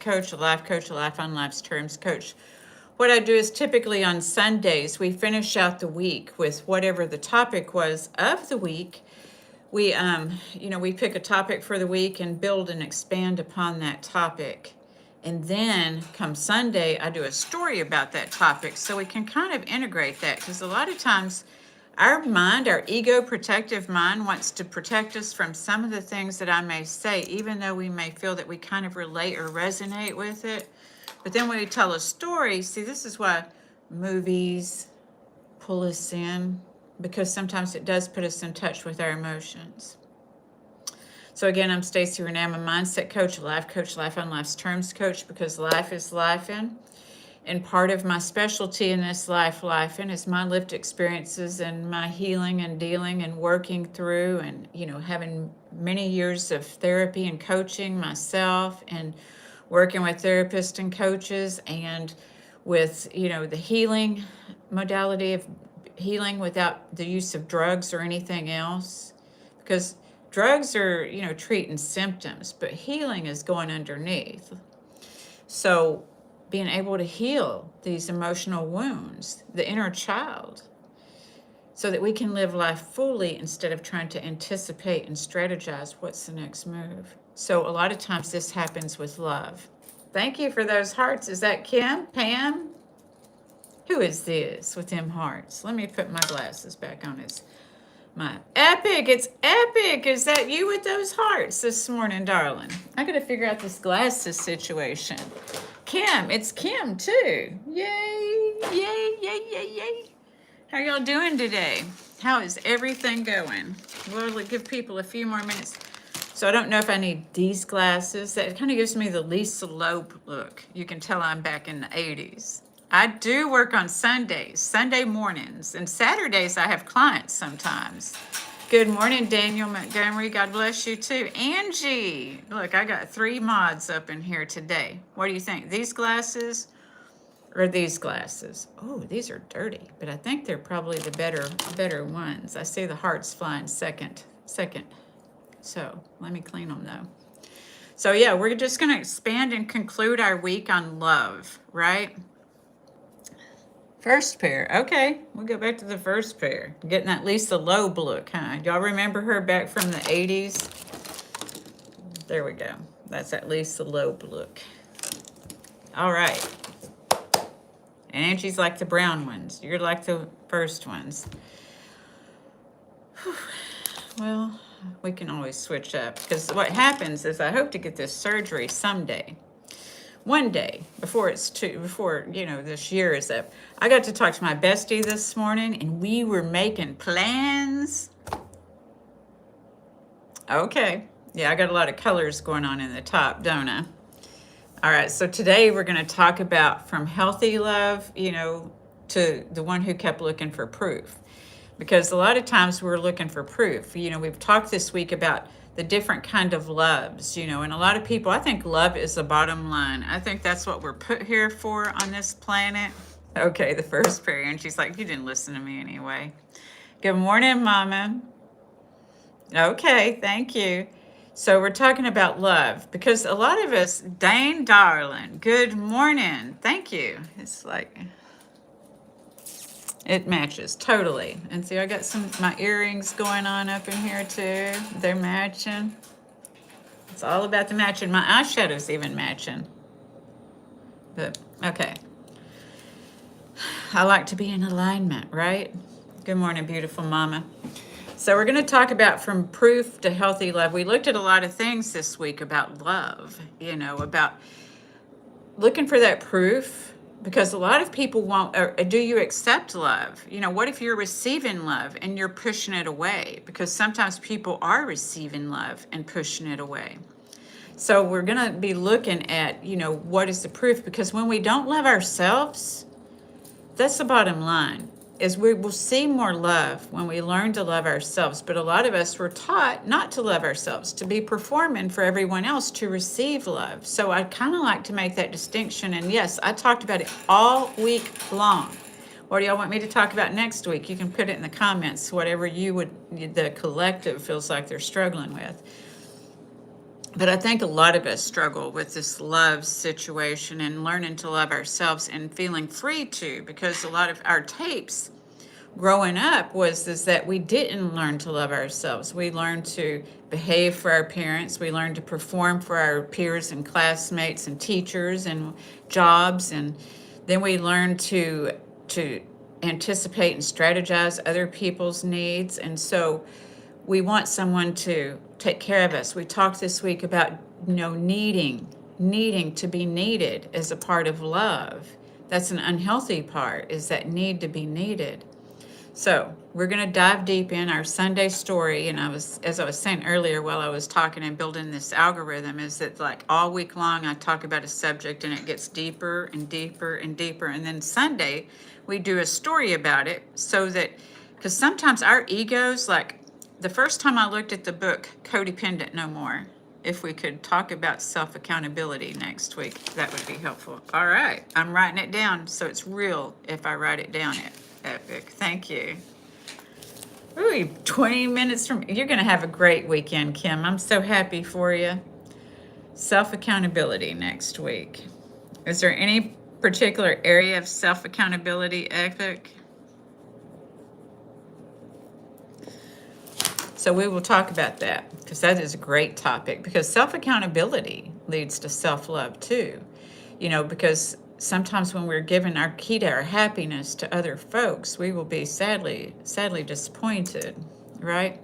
coach, a life on life's terms coach. What I do is typically on Sundays, we finish out the week with whatever the topic was of the week. We pick a topic for the week and build and expand upon that topic. And then come Sunday, I do a story about that topic so we can kind of integrate that, because a lot of times our mind, our ego protective mind, wants to protect us from some of the things that I may say, even though we may feel that we kind of relate or resonate with it. But then when we tell a story, see, this is why movies pull us in, because sometimes it does put us in touch with our emotions. So again, I'm Stacey Renee. I'm a mindset coach, life on life's terms coach, because life is life in. And part of my specialty in this life in, is my lived experiences and my healing and dealing and working through, and having many years of therapy and coaching myself, and working with therapists and coaches, and with the healing modality of healing without the use of drugs or anything else, because drugs are treating symptoms, but healing is going underneath. So being able to heal these emotional wounds, the inner child, so that we can live life fully instead of trying to anticipate and strategize what's the next move. So a lot of times this happens with love. Thank you for those hearts. Is that Kim? Pam? Who is this with them hearts? Let me put my glasses back on. It's Epic. It's Epic. Is that you with those hearts this morning, darling? I got to figure out this glasses situation. Kim, it's Kim too. Yay, yay, yay, yay, yay. How y'all doing today? How is everything going? We'll give people a few more minutes. So I don't know if I need these glasses. That kind of gives me the Lisa Loeb look. You can tell I'm back in the 80s. I do work on Sundays, Sunday mornings, and Saturdays I have clients sometimes. Good morning, Daniel Montgomery. God bless you too. Angie, look, I got 3 mods up in here today. What do you think? These glasses or these glasses? Oh, these are dirty, but I think they're probably the better ones. I see the hearts flying second. So let me clean them though. So yeah, we're just going to expand and conclude our week on love, right? First pair. Okay, we'll go back to the first pair. Getting that Lisa Loeb look, huh? Y'all remember her back from the 80s? There we go. That's that Lisa Loeb look. All right. And Angie's like the brown ones. You're like the first ones. Whew. Well, we can always switch up, because what happens is I hope to get this surgery someday. One day before this year is up. I got to talk to my bestie this morning, and we were making plans. Okay. Yeah, I got a lot of colors going on in the top, don't I? All right. So today we're going to talk about from healthy love, to the one who kept looking for proof. Because a lot of times we're looking for proof. We've talked this week about the different kind of loves, and a lot of people, I think love is the bottom line. I think that's what we're put here for on this planet. Okay, the first prayer, and she's like, you didn't listen to me anyway. Good morning, Mama. Okay, thank you. So we're talking about love, because a lot of us, Dane darling, good morning. Thank you. It's like, it matches totally. And see, I got my earrings going on up in here too. They're matching. It's all about the matching. My eyeshadow's even matching. But okay. I like to be in alignment, right? Good morning, beautiful mama. So we're going to talk about from proof to healthy love. We looked at a lot of things this week about love, about looking for that proof. Because a lot of people won't, do you accept love? What if you're receiving love and you're pushing it away? Because sometimes people are receiving love and pushing it away. So we're going to be looking at, what is the proof? Because when we don't love ourselves, that's the bottom line, is we will see more love when we learn to love ourselves. But a lot of us were taught not to love ourselves, to be performing for everyone else to receive love. So I kind of like to make that distinction. And yes, I talked about it all week long. What do y'all want me to talk about next week? You can put it in the comments, whatever the collective feels like they're struggling with. But I think a lot of us struggle with this love situation and learning to love ourselves and feeling free to, because a lot of our tapes growing up was is that we didn't learn to love ourselves. We learned to behave for our parents. We learned to perform for our peers and classmates and teachers and jobs, and then we learned to anticipate and strategize other people's needs. And so we want someone to take care of us. We talked this week about, needing to be needed as a part of love. That's an unhealthy part, is that need to be needed. So we're going to dive deep in our Sunday story. And as I was saying earlier while I was talking and building this algorithm, is that like all week long I talk about a subject and it gets deeper and deeper and deeper. And then Sunday we do a story about it, so that, because sometimes our egos, like the first time I looked at the book, Codependent No More, if we could talk about self-accountability next week, that would be helpful. All right, I'm writing it down so it's real if I write it down. Epic, thank you. Ooh, 20 minutes from, you're gonna have a great weekend, Kim. I'm so happy for you. Self-accountability next week. Is there any particular area of self-accountability, Epic? So we will talk about that, because that is a great topic, because self-accountability leads to self-love too. Because sometimes when we're giving our key to our happiness to other folks, we will be sadly disappointed, right?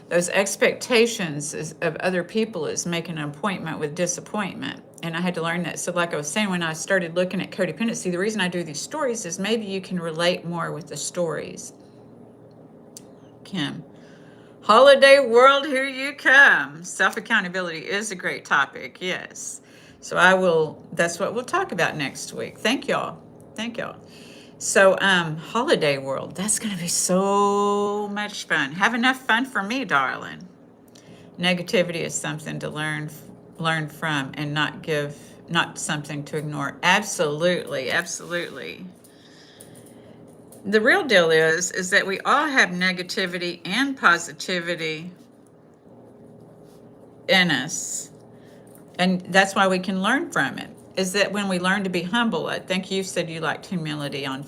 Those expectations of other people is making an appointment with disappointment. And I had to learn that. So like I was saying, when I started looking at codependency, the reason I do these stories is maybe you can relate more with the stories. Kim. Holiday world, here you come. Self-accountability is a great topic, yes. So that's what we'll talk about next week. Thank y'all. So holiday world, that's going to be so much fun. Have enough fun for me, darling. Negativity is something to learn from, and not something to ignore. Absolutely. The real deal is that we all have negativity and positivity in us. And that's why we can learn from it, is that when we learn to be humble, I think you said you liked humility on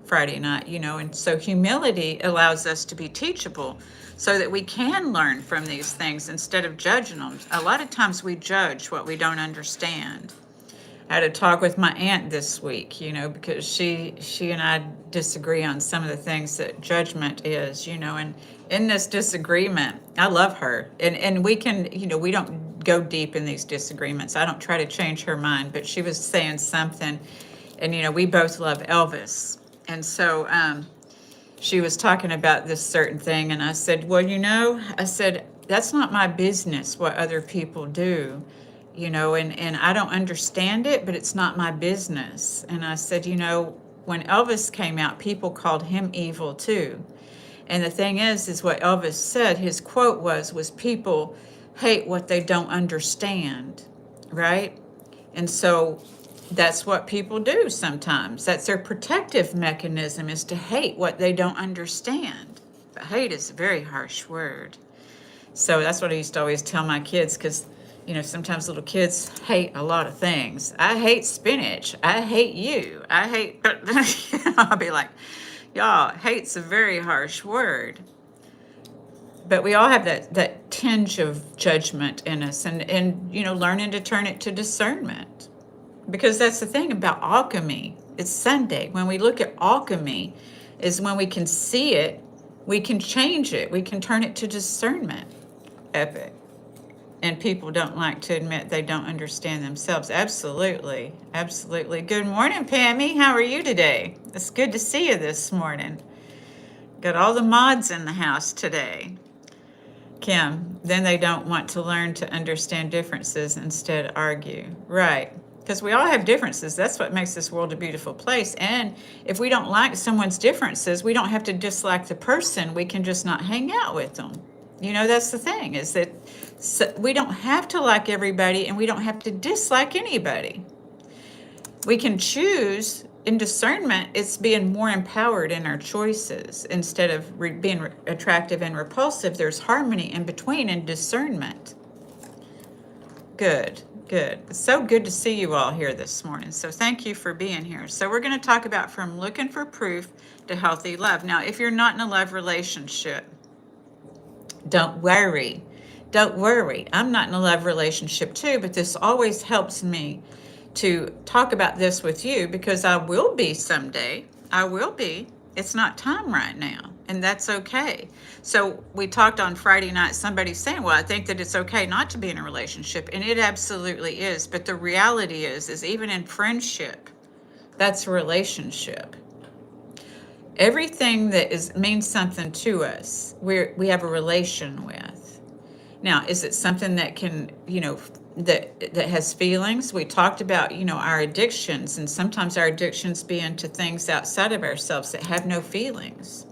Friday night, and so humility allows us to be teachable, so that we can learn from these things instead of judging them. A lot of times we judge what we don't understand. I had a talk with my aunt this week, because she and I disagree on some of the things that judgment is, and in this disagreement, I love her. And we can, we don't go deep in these disagreements. I don't try to change her mind, but she was saying something, and, we both love Elvis. And so she was talking about this certain thing, and I said, well, that's not my business what other people do. And I don't understand it, but it's not my business. And I said, when Elvis came out, people called him evil too. And the thing is what Elvis said, his quote was people hate what they don't understand, right? And so that's what people do sometimes. That's their protective mechanism, is to hate what they don't understand. But hate is a very harsh word. So that's what I used to always tell my kids, because sometimes little kids hate a lot of things. I hate spinach. I hate you. I hate, I'll be like, y'all, hate's a very harsh word. But we all have that tinge of judgment in us, and learning to turn it to discernment. Because that's the thing about alchemy. It's Sunday. When we look at alchemy, is when we can see it, we can change it. We can turn it to discernment. Epic. And people don't like to admit they don't understand themselves. Absolutely. Good morning, Pammy. How are you today? It's good to see you this morning. Got all the mods in the house today. Kim, then they don't want to learn to understand differences, instead argue. Right. Because we all have differences. That's what makes this world a beautiful place. And if we don't like someone's differences, we don't have to dislike the person. We can just not hang out with them. That's the thing, is that we don't have to like everybody, and we don't have to dislike anybody. We can choose. In discernment, it's being more empowered in our choices. Instead of being attractive and repulsive, there's harmony in between in discernment. Good, good. It's so good to see you all here this morning. So thank you for being here. So we're going to talk about from looking for proof to healthy love. Now, if you're not in a love relationship, don't worry. Don't worry. I'm not in a love relationship too, but this always helps me to talk about this with you because I will be someday. I will be. It's not time right now, and that's okay. So we talked on Friday night, somebody saying, well, I think that it's okay not to be in a relationship, and it absolutely is. But the reality is even in friendship, that's a relationship. Everything that means something to us, we have a relation with. Now, is it something that can, that has feelings? We talked about, our addictions, and sometimes our addictions be into things outside of ourselves that have no feelings.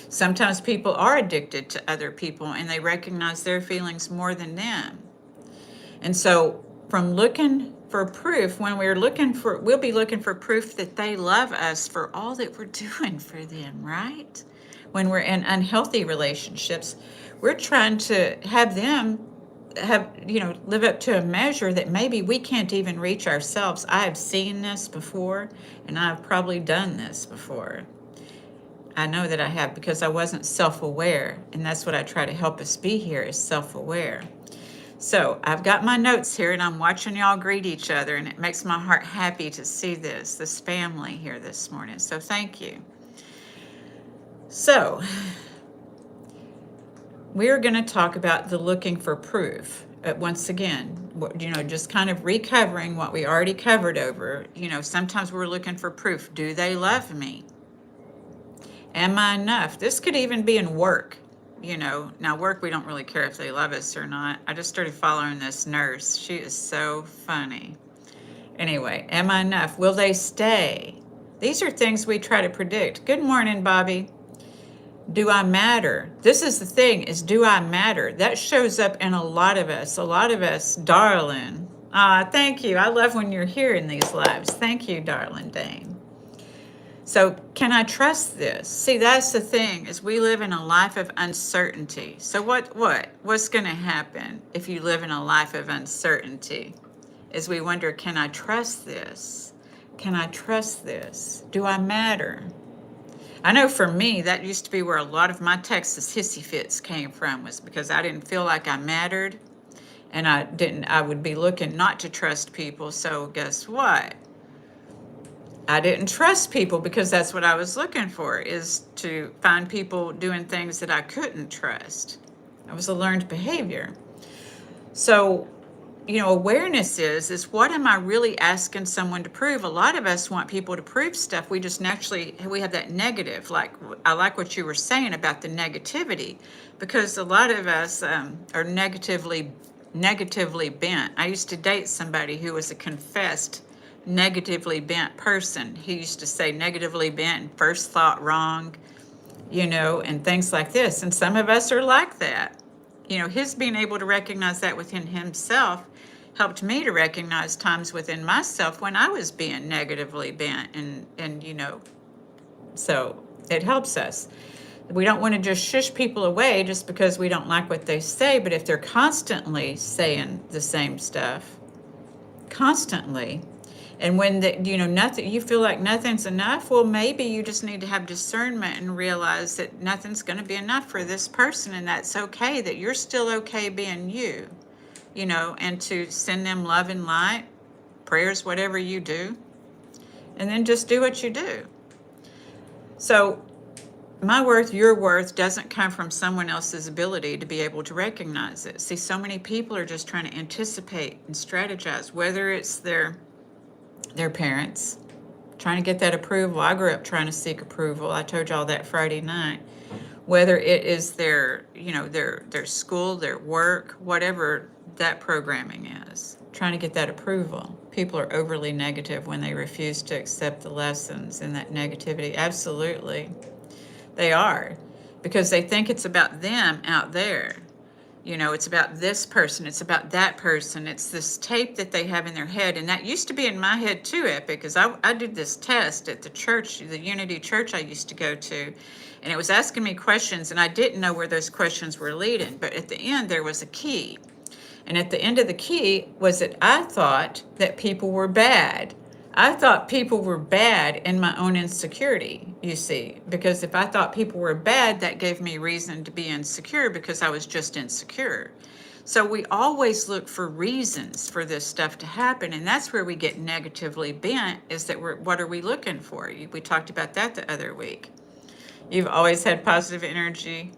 Sometimes people are addicted to other people and they recognize their feelings more than them. And so from looking for proof, when we'll be looking for proof that they love us for all that we're doing for them, right? When we're in unhealthy relationships, we're trying to have them live up to a measure that maybe we can't even reach ourselves. I have seen this before, and I've probably done this before. I know that I have because I wasn't self-aware, and that's what I try to help us be here, is self-aware. So I've got my notes here, and I'm watching y'all greet each other, and it makes my heart happy to see this family here this morning. So thank you. So we're going to talk about the looking for proof. Once again, just kind of recovering what we already covered over. Sometimes we're looking for proof. Do they love me? Am I enough? This could even be in work. Now work, we don't really care if they love us or not. I just started following this nurse. She is so funny. Anyway, am I enough? Will they stay? These are things we try to predict. Good morning, Bobby. Do I matter? This is the thing, is do I matter? That shows up in a lot of us, darling. Thank you. I love when you're here in these lives. Thank you, darling Dane. So can I trust this? See, that's the thing, is we live in a life of uncertainty. So what's going to happen if you live in a life of uncertainty? Is we wonder, can I trust this? Can I trust this? Do I matter? I know for me, that used to be where a lot of my Texas hissy fits came from, was because I didn't feel like I mattered, and I would be looking not to trust people. So guess what? I didn't trust people because that's what I was looking for, is to find people doing things that I couldn't trust. It was a learned behavior. So, awareness is what am I really asking someone to prove? A lot of us want people to prove stuff. We just we have that negative. Like, I like what you were saying about the negativity, because a lot of us are negatively bent. I used to date somebody who was a confessed negatively bent person. He used to say negatively bent and first thought wrong, and things like this. And some of us are like that. His being able to recognize that within himself helped me to recognize times within myself when I was being negatively bent, and so it helps us. We don't want to just shush people away just because we don't like what they say, but if they're constantly saying the same stuff, constantly, and when nothing, you feel like nothing's enough, well, maybe you just need to have discernment and realize that nothing's going to be enough for this person, and that's okay, that you're still okay being you, and to send them love and light, prayers, whatever you do, and then just do what you do. So my worth, your worth, doesn't come from someone else's ability to be able to recognize it. See, so many people are just trying to anticipate and strategize, whether it's their parents, trying to get that approval. I grew up trying to seek approval. I told y'all that Friday night. Whether it is their school, their work, whatever that programming is, trying to get that approval. People are overly negative when they refuse to accept the lessons in that negativity. Absolutely. They are, because they think it's about them out there. It's about this person, it's about that person. It's this tape that they have in their head. And that used to be in my head too, Epic, because I did this test at the church, the Unity church I used to go to. And it was asking me questions, and I didn't know where those questions were leading. But at the end, there was a key. And at the end of the key was that I thought that people were bad. I thought people were bad in my own insecurity, you see, because if I thought people were bad, that gave me reason to be insecure because I was just insecure. So we always look for reasons for this stuff to happen, and that's where we get negatively bent, is that what are we looking for? We talked about that the other week. You've always had positive energy.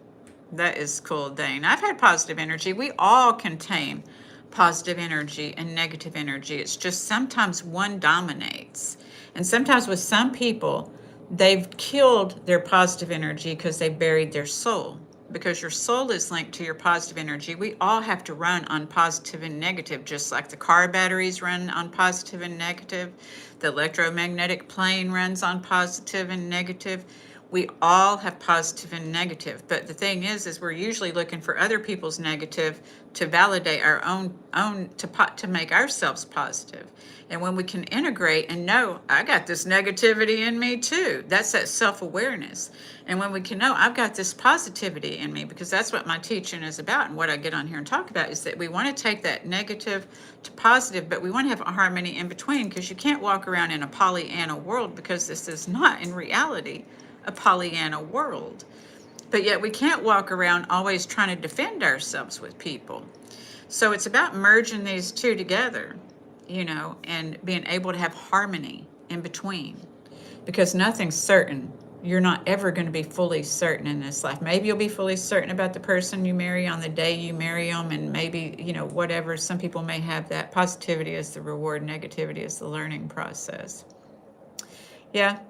That is cool, Dane. I've had positive energy. We all contain positive energy and negative energy. It's just sometimes one dominates. And sometimes with some people, they've killed their positive energy because they buried their soul. Because your soul is linked to your positive energy. We all have to run on positive and negative, just like the car batteries run on positive and negative. The electromagnetic plane runs on positive and negative. We all have positive and negative, but the thing is we're usually looking for other people's negative to validate our own to make ourselves positive. And when we can integrate and know, I got this negativity in me too, that's that self-awareness. And when we can know, I've got this positivity in me, because that's what my teaching is about, and what I get on here and talk about is that we want to take that negative to positive, but we want to have a harmony in between, because you can't walk around in a Pollyanna world, because this is not in reality a Pollyanna world. But yet we can't walk around always trying to defend ourselves with people. So it's about merging these two together, and being able to have harmony in between, because nothing's certain. You're not ever going to be fully certain in this life. Maybe you'll be fully certain about the person you marry on the day you marry them, and maybe, whatever. Some people may have that. Positivity is the reward, negativity is the learning process. Yeah.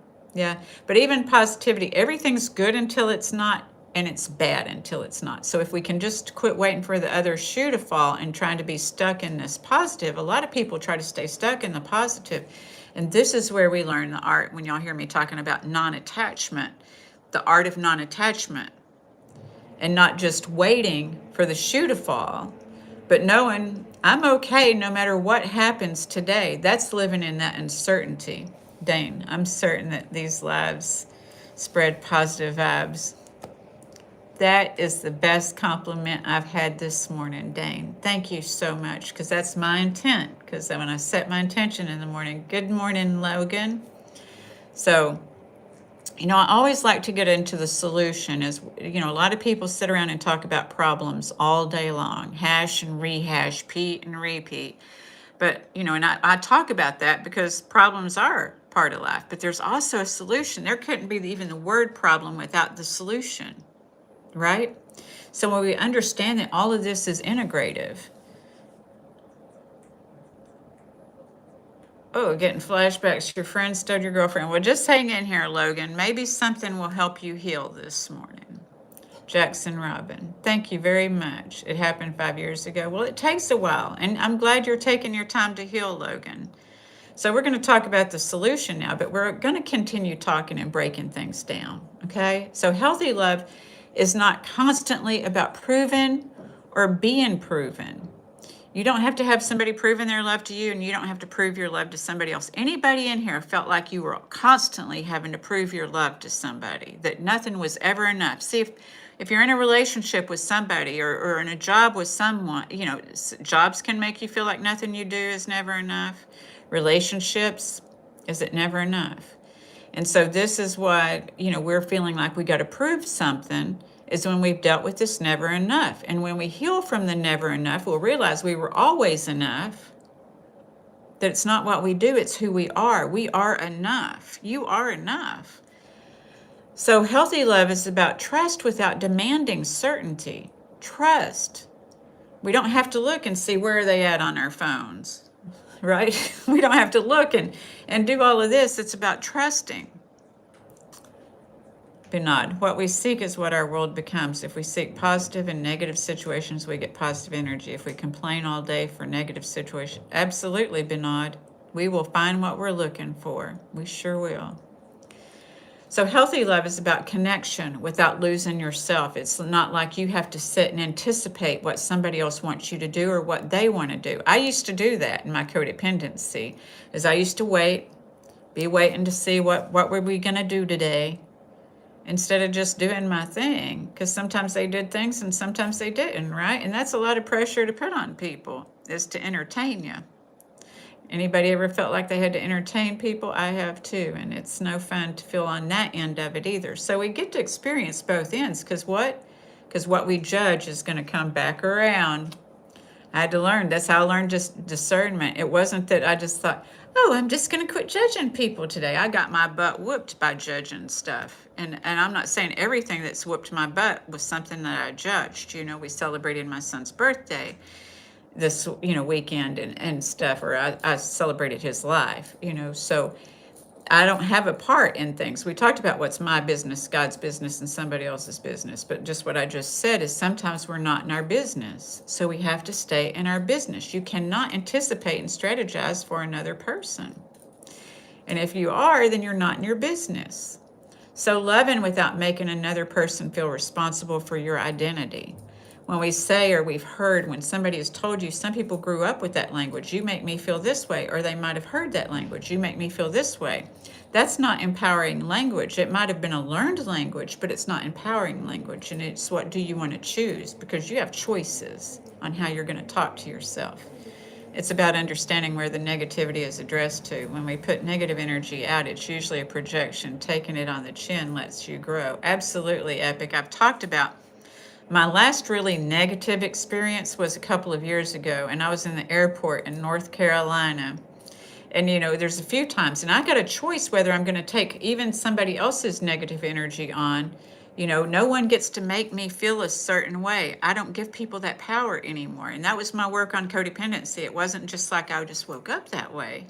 But even positivity, everything's good until it's not, and it's bad until it's not. So if we can just quit waiting for the other shoe to fall and trying to be stuck in this positive, a lot of people try to stay stuck in the positive. And this is where we learn the art, when y'all hear me talking about non-attachment, the art of non-attachment, and not just waiting for the shoe to fall, but knowing I'm okay no matter what happens today. That's living in that uncertainty. Dane, I'm certain that these lives spread positive vibes. That is the best compliment I've had this morning, Dane. Thank you so much, because that's my intent. Because when I set my intention in the morning, good morning, Logan. So, I always like to get into the solution. Is, a lot of people sit around and talk about problems all day long, hash and rehash, repeat and repeat. But, and I talk about that because problems are part of life, but there's also a solution. There couldn't be even the word problem without the solution, right? So when we understand that all of this is integrative. Oh, getting flashbacks. Your friend stole your girlfriend. Well, just hang in here, Logan. Maybe something will help you heal this morning. Jackson Robin, thank you very much. It happened 5 years ago. Well, it takes a while, and I'm glad you're taking your time to heal, Logan. So we're going to talk about the solution now, but we're going to continue talking and breaking things down, okay? So healthy love is not constantly about proving or being proven. You don't have to have somebody proving their love to you, and you don't have to prove your love to somebody else. Anybody in here felt like you were constantly having to prove your love to somebody, that nothing was ever enough? See, if you're in a relationship with somebody, or in a job with someone, jobs can make you feel like nothing you do is never enough. Relationships, is it never enough? And so this is what, we're feeling like we got to prove something, is when we've dealt with this never enough. And when we heal from the never enough, we'll realize we were always enough, that it's not what we do, it's who we are. We are enough. You are enough. So healthy love is about trust without demanding certainty. Trust. We don't have to look and see where are they at on our phones, right? We don't have to look and do all of this. It's about trusting. Binod, what we seek is what our world becomes. If we seek positive and negative situations, we get positive energy. If we complain all day for negative situations, absolutely, Binod, we will find what we're looking for. We sure will. So healthy love is about connection without losing yourself. It's not like you have to sit and anticipate what somebody else wants you to do or what they want to do. I used to do that in my codependency, is I used to be waiting to see what were we going to do today. instead of just doing my thing. Because sometimes they did things and sometimes they didn't, right? And that's a lot of pressure to put on people, is to entertain you. Anybody ever felt like they had to entertain people? I have too, and it's no fun to feel on that end of it either. So we get to experience both ends, because what? Because what we judge is going to come back around. I had to learn. That's how I learned just discernment. It wasn't that I just thought, oh, I'm just going to quit judging people today. I got my butt whooped by judging stuff. And I'm not saying everything that's whooped my butt was something that I judged. You know, we celebrated my son's birthday this, weekend and stuff, or I celebrated his life, so I don't have a part in things. We talked about what's my business, God's business, and somebody else's business. But just what I just said is sometimes we're not in our business. So we have to stay in our business. You cannot anticipate and strategize for another person. And if you are, then you're not in your business. So loving without making another person feel responsible for your identity. When we say, or we've heard, when somebody has told you, some people grew up with that language, you make me feel this way, or they might have heard that language, you make me feel this way. That's not empowering language. It might have been a learned language, but it's not empowering language. And it's, what do you want to choose? Because you have choices on how you're going to talk to yourself. It's about understanding where the negativity is addressed to. When we put negative energy out, it's usually a projection. Taking it on the chin lets you grow. Absolutely epic. I've talked about my last really negative experience was a couple of years ago, and I was in the airport in North Carolina. And, there's a few times, and I got a choice whether I'm going to take even somebody else's negative energy on. No one gets to make me feel a certain way. I don't give people that power anymore. And that was my work on codependency. It wasn't just like I just woke up that way.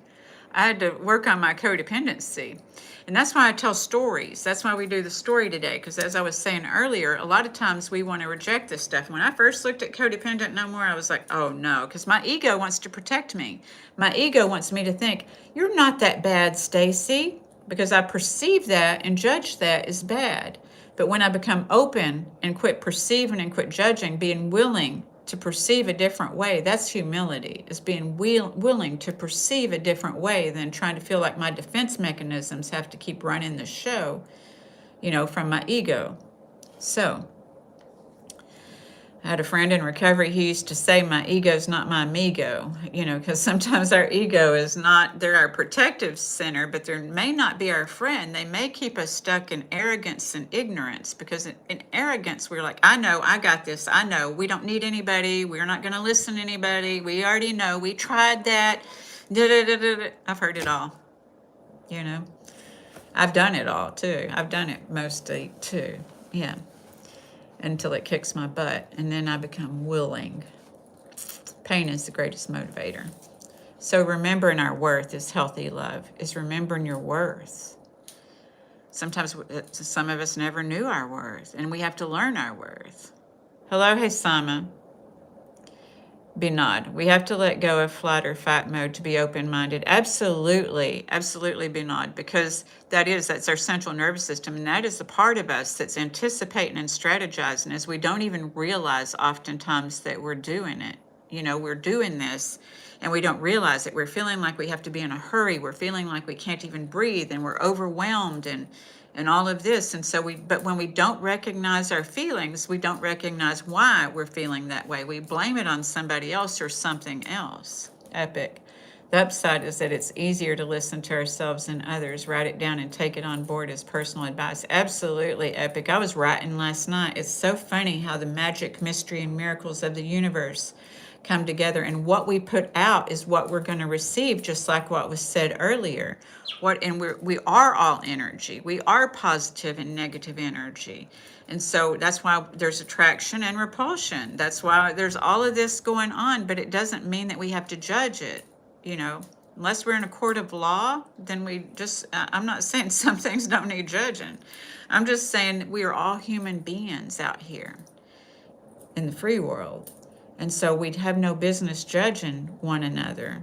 I had to work on my codependency. And that's why I tell stories. That's why we do the story today. Because as I was saying earlier, a lot of times we want to reject this stuff. When I first looked at codependent no more, I was like, oh no, because my ego wants to protect me. My ego wants me to think, you're not that bad, Stacy, because I perceive that and judge that as bad. But when I become open and quit perceiving and quit judging, being willing to perceive a different way, that's humility, is being willing to perceive a different way than trying to feel like my defense mechanisms have to keep running the show, from my ego. So I had a friend in recovery who used to say, my ego's not my amigo, because sometimes our ego is not, they're our protective center, but they may not be our friend. They may keep us stuck in arrogance and ignorance, because in arrogance, we're like, I know, I got this. I know, we don't need anybody. We're not going to listen to anybody. We already know. We tried that. I've heard it all, I've done it all too. I've done it mostly too. Yeah. Until it kicks my butt, and then I become willing. Pain is the greatest motivator. So remembering our worth is healthy love, is remembering your worth. Sometimes some of us never knew our worth, and we have to learn our worth. Hello, hey, Sama. Binod. We have to let go of flight or fight mode to be open-minded. Absolutely, absolutely, Binod, because that's our central nervous system, and that is the part of us that's anticipating and strategizing, as we don't even realize oftentimes that we're doing it. We're doing this, and we don't realize it. We're feeling like we have to be in a hurry. We're feeling like we can't even breathe, and we're overwhelmed, and all of this. And so but when we don't recognize our feelings, we don't recognize why we're feeling that way. We blame it on somebody else or something else. Epic. The upside is that it's easier to listen to ourselves and others, write it down and take it on board as personal advice. Absolutely epic. I was writing last night. It's so funny how the magic, mystery, and miracles of the universe come together, and what we put out is what we're going to receive, just like what was said earlier. We are all energy. We are positive and negative energy. And so that's why there's attraction and repulsion. That's why there's all of this going on, but it doesn't mean that we have to judge it, unless we're in a court of law. Then I'm not saying some things don't need judging. I'm just saying we are all human beings out here in the free world. And so we'd have no business judging one another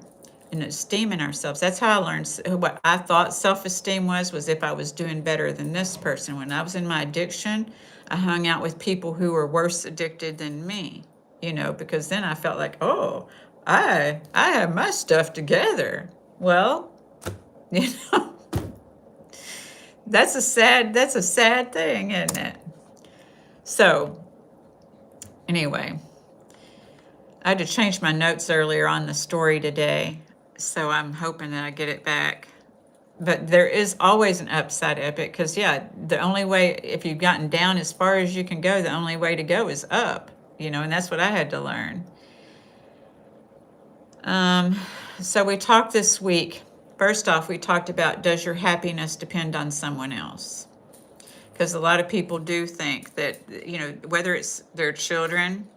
and esteeming ourselves. That's how I learned what I thought self-esteem was if I was doing better than this person. When I was in my addiction, I hung out with people who were worse addicted than me, because then I felt like, oh, I have my stuff together. Well, That's a sad thing, isn't it? So anyway, I had to change my notes earlier on the story today, so I'm hoping that I get it back. But there is always an upside of it, because yeah, the only way, if you've gotten down as far as you can go, the only way to go is up, and that's what I had to learn. Um, so we talked this week. First off, we talked about, does your happiness depend on someone else? Because a lot of people do think that, whether it's their children,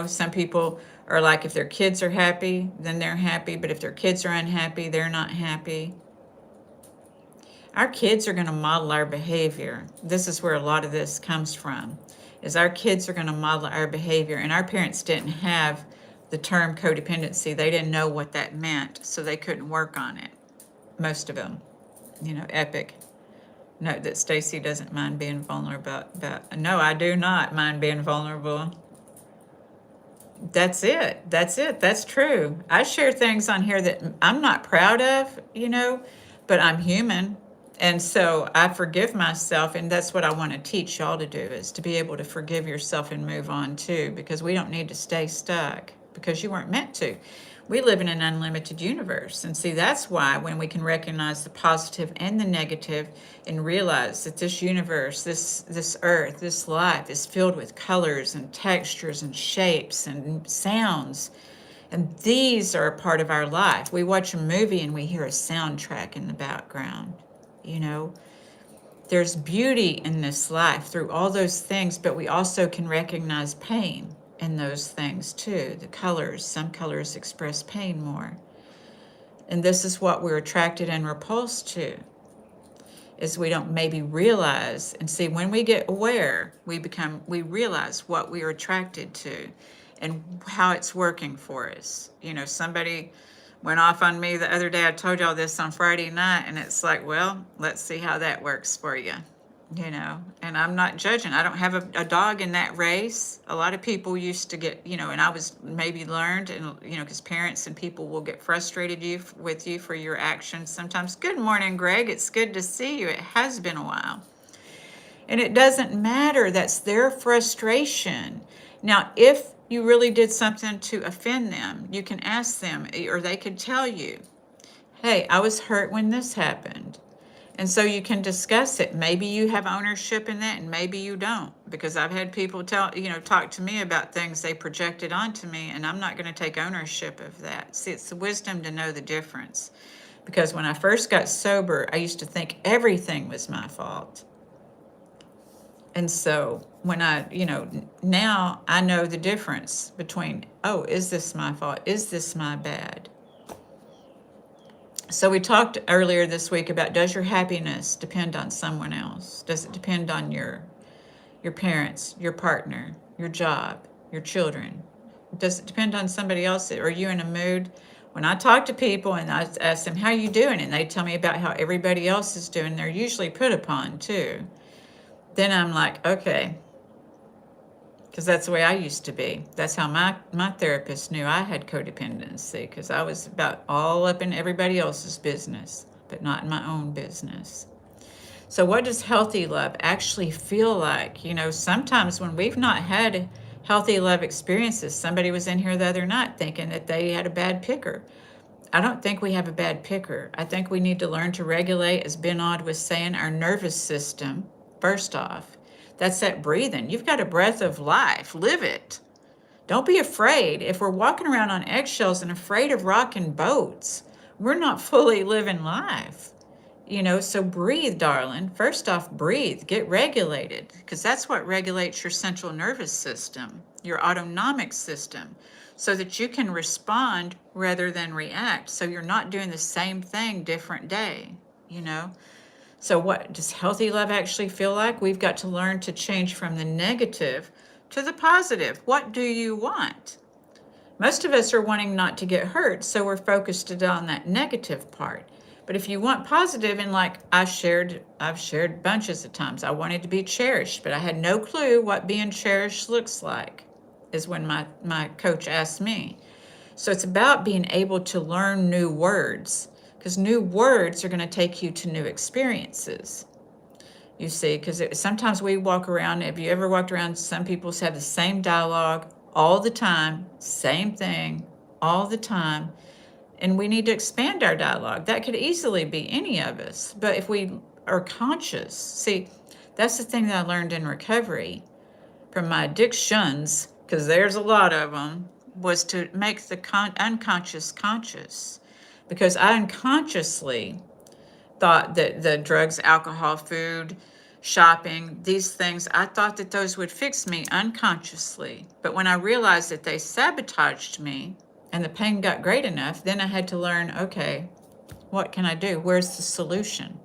some people are like, if their kids are happy, then they're happy. But if their kids are unhappy, they're not happy. Our kids are going to model our behavior. This is where a lot of this comes from, is our kids are going to model our behavior. And our parents didn't have the term codependency. They didn't know what that meant, so they couldn't work on it. Most of them, epic. Note that Stacy doesn't mind being vulnerable. No, I do not mind being vulnerable. That's it. That's true. I share things on here that I'm not proud of, but I'm human. And so I forgive myself. And that's what I want to teach y'all to do, is to be able to forgive yourself and move on too, because we don't need to stay stuck, because you weren't meant to. We live in an unlimited universe. And see, that's why when we can recognize the positive and the negative, and realize that this universe, this earth, this life is filled with colors and textures and shapes and sounds. And these are a part of our life. We watch a movie and we hear a soundtrack in the background. There's beauty in this life through all those things, but we also can recognize pain in those things too. The colors, some colors express pain more. And this is what we're attracted and repulsed to, is we don't maybe realize. And see, when we get aware, we realize what we are attracted to and how it's working for us. Somebody went off on me the other day. I told y'all this on Friday night, and it's like, well, let's see how that works for you. And I'm not judging. I don't have a dog in that race. A lot of people used to get, and I was maybe learned, and, because parents and people will get frustrated with you for your actions sometimes. Good morning, Greg. It's good to see you. It has been a while. And it doesn't matter. That's their frustration. Now, if you really did something to offend them, you can ask them, or they could tell you, hey, I was hurt when this happened. And so you can discuss it. Maybe you have ownership in that, and maybe you don't, because I've had people talk to me about things they projected onto me, and I'm not going to take ownership of that. See, it's the wisdom to know the difference. Because when I first got sober, I used to think everything was my fault. And so when now I know the difference between, oh, is this my fault? Is this my bad? So we talked earlier this week about, does your happiness depend on someone else? Does it depend on your parents, your partner, your job, your children? Does it depend on somebody else? Are you in a mood? When I talk to people and I ask them, how are you doing? And they tell me about how everybody else is doing, they're usually put upon too. Then I'm like, okay, because that's the way I used to be. That's how my therapist knew I had codependency, because I was about all up in everybody else's business, but not in my own business. So what does healthy love actually feel like? Sometimes when we've not had healthy love experiences, somebody was in here the other night thinking that they had a bad picker. I don't think we have a bad picker. I think we need to learn to regulate, as Benod was saying, our nervous system, first off. That's that breathing. You've got a breath of life. Live it. Don't be afraid. If we're walking around on eggshells and afraid of rocking boats, we're not fully living life. So breathe, darling. First off, breathe. Get regulated, because that's what regulates your central nervous system, your autonomic system, so that you can respond rather than react. So you're not doing the same thing different day, So what does healthy love actually feel like? We've got to learn to change from the negative to the positive. What do you want? Most of us are wanting not to get hurt, so we're focused on that negative part. But if you want positive, and like I've shared bunches of times, I wanted to be cherished, but I had no clue what being cherished looks like, is when my coach asked me. So it's about being able to learn new words, because new words are going to take you to new experiences. You see, because sometimes we walk around. Have you ever walked around? Some people have the same dialogue all the time, same thing all the time. And we need to expand our dialogue. That could easily be any of us. But if we are conscious, see, that's the thing that I learned in recovery from my addictions, because there's a lot of them, was to make the unconscious conscious. Because I unconsciously thought that the drugs, alcohol, food, shopping, these things, I thought that those would fix me unconsciously. But when I realized that they sabotaged me and the pain got great enough, then I had to learn, okay, what can I do? Where's the solution?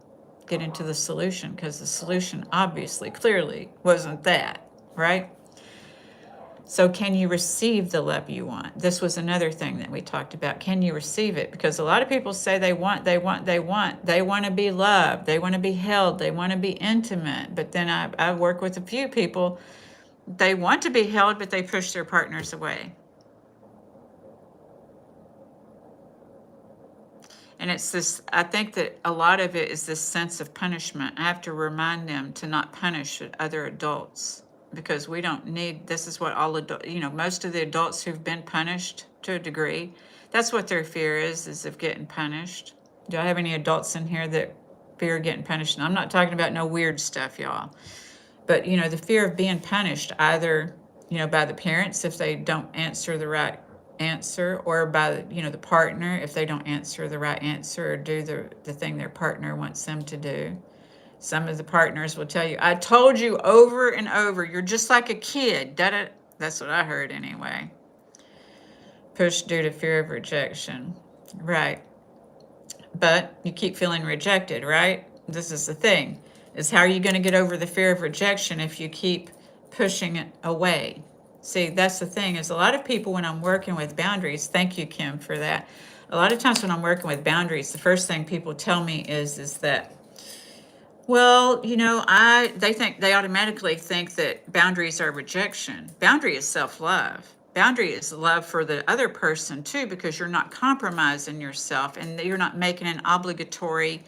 Get into the solution, because the solution obviously, clearly wasn't that, right? So can you receive the love you want? This was another thing that we talked about. Can you receive it? Because a lot of people say they want to be loved, they want to be held, they want to be intimate. But then I work with a few people, they want to be held, but they push their partners away. And it's this, I think that a lot of it is this sense of punishment. I have to remind them to not punish other adults, because we don't need, this is what all adults, most of the adults who've been punished to a degree, that's what their fear is of getting punished. Do I have any adults in here that fear getting punished? And I'm not talking about no weird stuff, y'all. But, the fear of being punished, either, by the parents if they don't answer the right answer, or by the partner if they don't answer the right answer or do the thing their partner wants them to do. Some of the partners will tell you, I told you over and over, you're just like a kid. That's what I heard anyway. Push due to fear of rejection. Right. But you keep feeling rejected, right? This is the thing, is how are you going to get over the fear of rejection if you keep pushing it away? See, that's the thing, is a lot of people, when I'm working with boundaries, thank you, Kim, for that. A lot of times when I'm working with boundaries, the first thing people tell me is that, well, they automatically think that boundaries are rejection. Boundary is self-love. Boundary is love for the other person too, because you're not compromising yourself and you're not making an obligatory,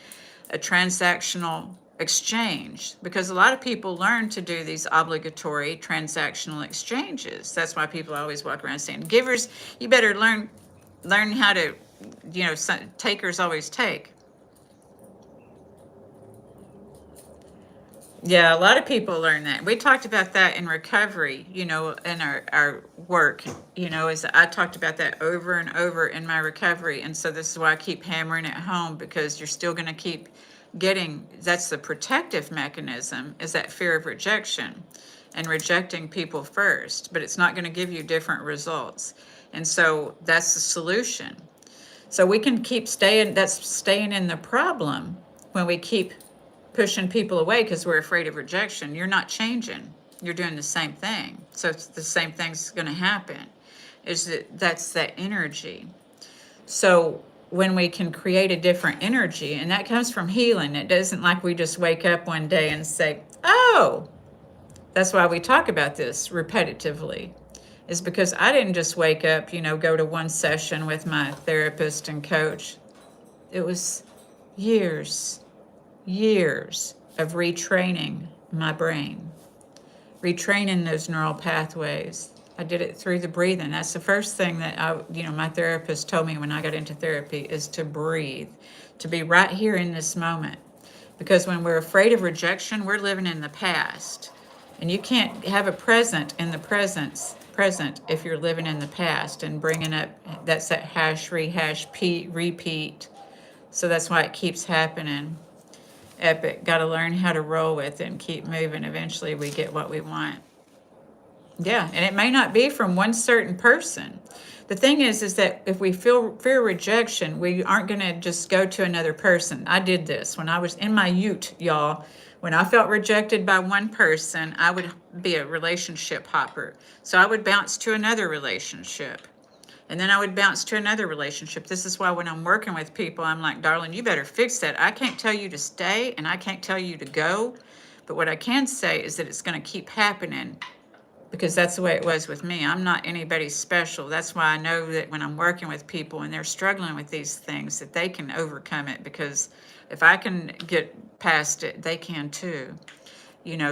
a transactional exchange, because a lot of people learn to do these obligatory transactional exchanges. That's why people always walk around saying, givers, you better learn how to, takers always take. Yeah, a lot of people learn that. We talked about that in recovery, in our work, as I talked about that over and over in my recovery. And so this is why I keep hammering it home, because you're still going to keep getting, that's the protective mechanism, is that fear of rejection and rejecting people first, but it's not going to give you different results. And so that's the solution. So we can keep staying in the problem when we keep pushing people away because we're afraid of rejection. You're not changing. You're doing the same thing. So it's the same thing's going to happen. That's that energy. So when we can create a different energy, and that comes from healing, it isn't like we just wake up one day and say, oh, that's why we talk about this repetitively, is because I didn't just wake up, go to one session with my therapist and coach. It was years of retraining my brain, retraining those neural pathways. I did it through the breathing. That's the first thing that my therapist told me when I got into therapy, is to breathe, to be right here in this moment. Because when we're afraid of rejection, we're living in the past. And you can't have a present in the present if you're living in the past and bringing up, that's that hash, rehash, repeat. So that's why it keeps happening. Epic. Got to learn how to roll with it and keep moving. Eventually we get what we want. Yeah, and it may not be from one certain person. The thing is that if we fear rejection, we aren't going to just go to another person. I did this when I was in my ute, y'all. When I felt rejected by one person, I would be a relationship hopper. So I would bounce to another relationship. And then I would bounce to another relationship. This is why when I'm working with people, I'm like, darling, you better fix that. I can't tell you to stay and I can't tell you to go. But what I can say is that it's going to keep happening, because that's the way it was with me. I'm not anybody special. That's why I know that when I'm working with people and they're struggling with these things, that they can overcome it. Because if I can get past it, they can too.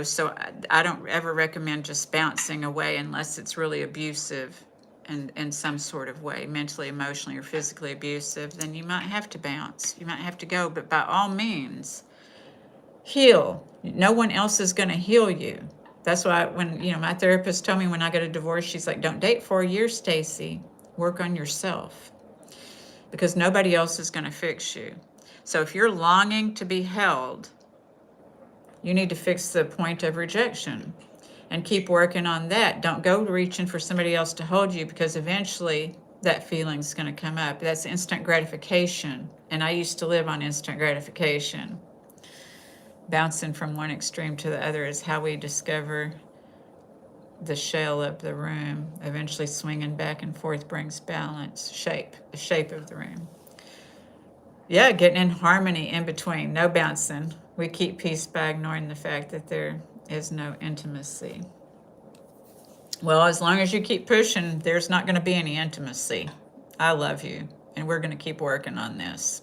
So I don't ever recommend just bouncing away unless it's really abusive and in some sort of way, mentally, emotionally, or physically abusive. Then you might have to bounce. You might have to go. But by all means, heal. No one else is going to heal you. That's why when, my therapist told me when I got a divorce, she's like, don't date for a year, Stacy. Work on yourself. Because nobody else is going to fix you. So if you're longing to be held, you need to fix the point of rejection and keep working on that. Don't go reaching for somebody else to hold you, because eventually that feeling's going to come up. That's instant gratification. And I used to live on instant gratification. Bouncing from one extreme to the other is how we discover the shell of the room. Eventually swinging back and forth brings balance, the shape of the room. Yeah, getting in harmony in between, no bouncing. We keep peace by ignoring the fact that there is no intimacy. Well, as long as you keep pushing, there's not going to be any intimacy. I love you, and we're going to keep working on this.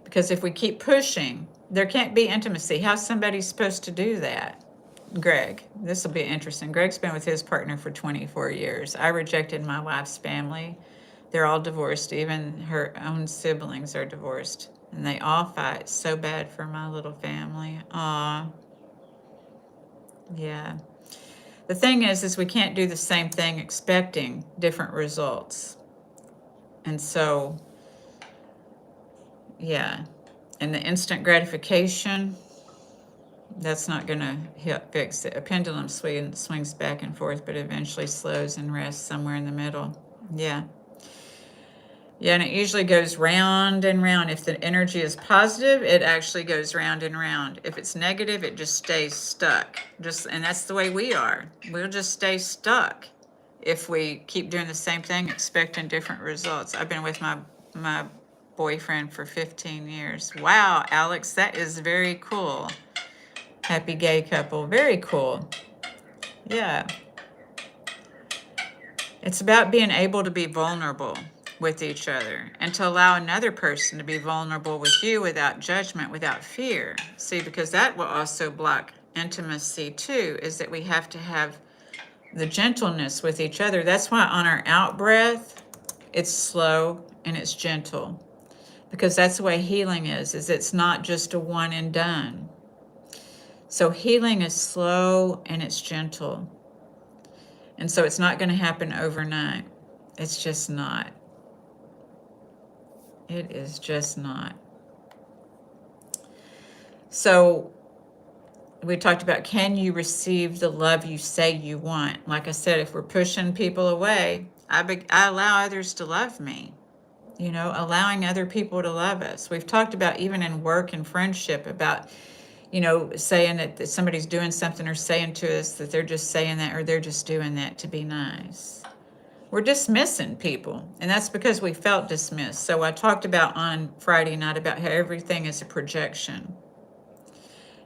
Because if we keep pushing, there can't be intimacy. How's somebody supposed to do that? Greg, this will be interesting. Greg's been with his partner for 24 years. I rejected my wife's family. They're all divorced. Even her own siblings are divorced. And they all fight so bad for my little family. Aw. Yeah. The thing is we can't do the same thing expecting different results. And so, yeah. And the instant gratification, that's not going to fix it. A pendulum swings back and forth, but eventually slows and rests somewhere in the middle. Yeah. Yeah, and it usually goes round and round. If the energy is positive, it actually goes round and round. If it's negative, it just stays stuck. And that's the way we are. We'll just stay stuck if we keep doing the same thing, expecting different results. I've been with my boyfriend for 15 years. Wow, Alex, that is very cool. Happy gay couple. Very cool. Yeah. It's about being able to be vulnerable with each other and to allow another person to be vulnerable with you without judgment, without fear. See, because that will also block intimacy too, is that we have to have the gentleness with each other. That's why on our out breath, it's slow and it's gentle, because that's the way healing is it's not just a one and done. So healing is slow and it's gentle. And so it's not going to happen overnight. It's just not. It is just not. So we talked about, can you receive the love you say you want? Like I said, if we're pushing people away, I allow others to love me. Allowing other people to love us. We've talked about, even in work and friendship, about, saying that somebody's doing something or saying to us that they're just saying that or they're just doing that to be nice. We're dismissing people, and that's because we felt dismissed. So I talked about on Friday night about how everything is a projection,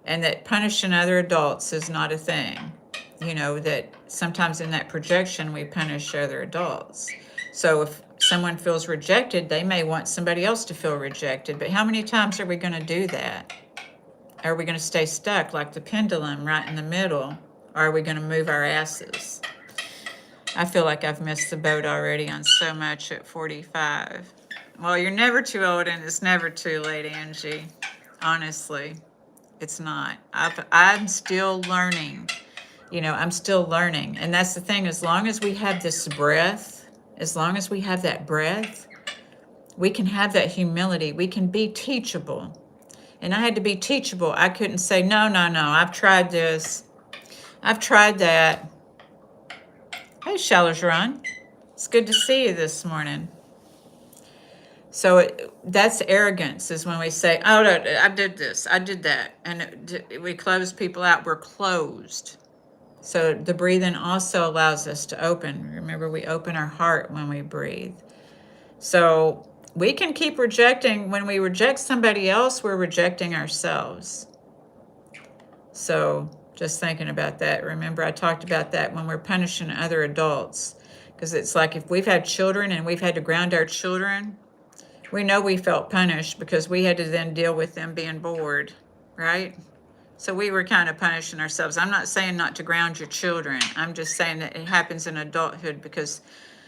and that punishing other adults is not a thing. That sometimes in that projection we punish other adults. So if someone feels rejected, they may want somebody else to feel rejected. But how many times are we going to do that? Are we going to stay stuck like the pendulum right in the middle? Or are we going to move our asses? I feel like I've missed the boat already on so much at 45. Well, you're never too old, and it's never too late, Angie. Honestly, it's not. I'm still learning. I'm still learning. And that's the thing. As long as we have this breath, as long as we have that breath, we can have that humility. We can be teachable. And I had to be teachable. I couldn't say, no, I've tried this. I've tried that. Hey, Shalajaran. It's good to see you this morning. So that's arrogance, is when we say, oh, no, I did this, I did that. And we close people out. We're closed. So the breathing also allows us to open. Remember, we open our heart when we breathe. So we can keep rejecting. When we reject somebody else, we're rejecting ourselves. So just thinking about that. Remember, I talked about that when we're punishing other adults. Because it's like if we've had children and we've had to ground our children, we know we felt punished because we had to then deal with them being bored. right? So we were kind of punishing ourselves. I'm not saying not to ground your children. I'm just saying that it happens in adulthood because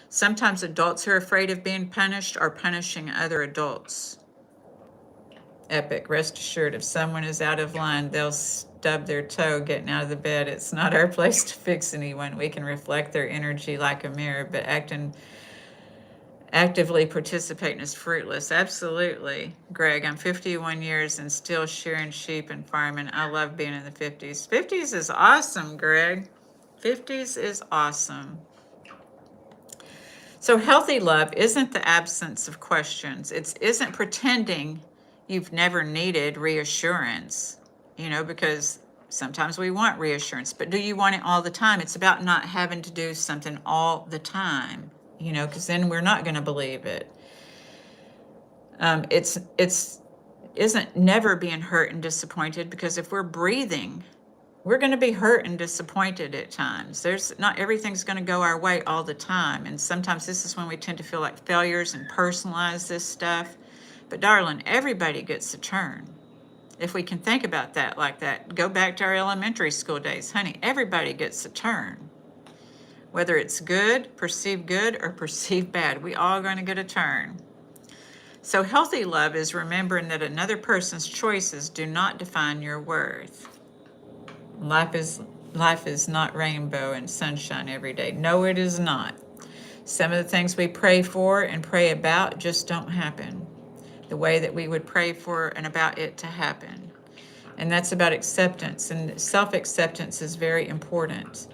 sometimes adults who are afraid of being punished are punishing other adults. Epic. Rest assured, if someone is out of line, they'll stub their toe getting out of the bed. It's not our place to fix anyone. We can reflect their energy like a mirror, but actively participating is fruitless. Absolutely. Greg, I'm 51 years and still shearing sheep and farming. I love being in the 50s. 50s is awesome, Greg. 50s is awesome. So healthy love isn't the absence of questions. It isn't pretending you've never needed reassurance, because sometimes we want reassurance, but do you want it all the time? It's about not having to do something all the time, because then we're not going to believe it. It's isn't never being hurt and disappointed, because if we're breathing, we're going to be hurt and disappointed at times. Not everything's going to go our way all the time. And sometimes this is when we tend to feel like failures and personalize this stuff. But darling, everybody gets a turn. If we can think about that like that, go back to our elementary school days. Honey, everybody gets a turn. Whether it's good, perceived good, or perceived bad, we all going to get a turn. So healthy love is remembering that another person's choices do not define your worth. Life is not rainbow and sunshine every day. No, it is not. Some of the things we pray for and pray about just don't happen the way that we would pray for and about it to happen. And that's about acceptance. And self-acceptance is very important.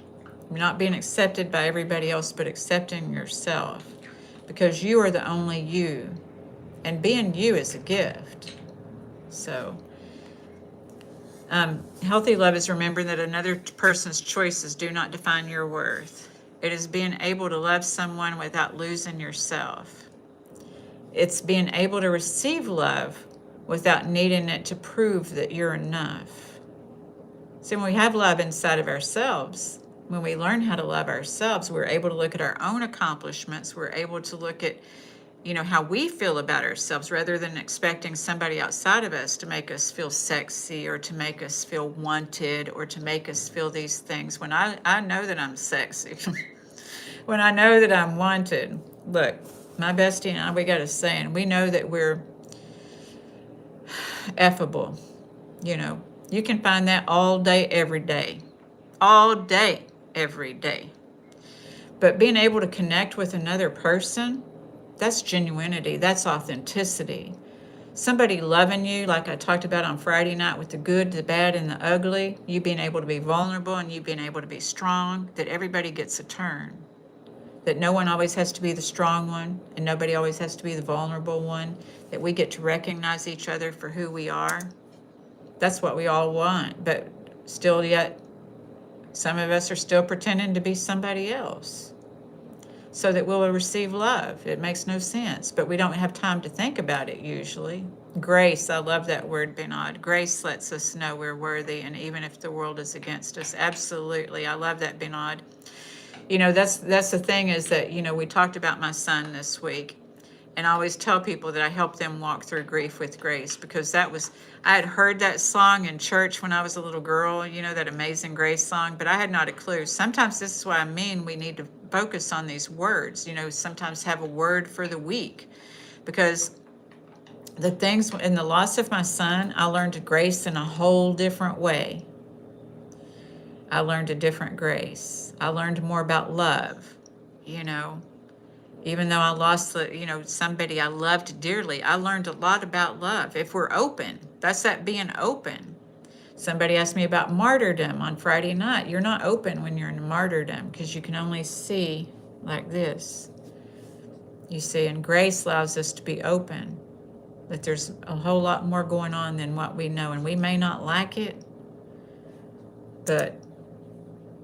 Not being accepted by everybody else, but accepting yourself. Because you are the only you. And being you is a gift. So, healthy love is remembering that another person's choices do not define your worth. It is being able to love someone without losing yourself. It's being able to receive love without needing it to prove that you're enough. See, when we have love inside of ourselves, when we learn how to love ourselves, we're able to look at our own accomplishments. We're able to look at, how we feel about ourselves rather than expecting somebody outside of us to make us feel sexy or to make us feel wanted or to make us feel these things. When I know that I'm sexy, when I know that I'm wanted, look, my bestie and I, we got a saying. We know that we're effable. You can find that all day, every day. All day, every day. But being able to connect with another person, that's genuinity. That's authenticity. Somebody loving you, like I talked about on Friday night, with the good, the bad, and the ugly, you being able to be vulnerable and you being able to be strong, that everybody gets a turn. That no one always has to be the strong one and nobody always has to be the vulnerable one, that we get to recognize each other for who we are. That's what we all want, but still yet some of us are still pretending to be somebody else so that we'll receive love. It makes no sense, but we don't have time to think about it usually. Grace, I love that word, Benad. Grace lets us know we're worthy, and even if the world is against us. Absolutely, I love that, Benad. That's the thing is that, we talked about my son this week, and I always tell people that I help them walk through grief with grace, because I had heard that song in church when I was a little girl, that Amazing Grace song, but I had not a clue. Sometimes this is what I mean, we need to focus on these words, sometimes have a word for the week, because the things in the loss of my son, I learned grace in a whole different way. I learned a different grace. I learned more about love, Even though I lost somebody I loved dearly, I learned a lot about love. If we're open, that's that being open. Somebody asked me about martyrdom on Friday night. You're not open when you're in martyrdom because you can only see like this. You see, and grace allows us to be open, that there's a whole lot more going on than what we know. And we may not like it, but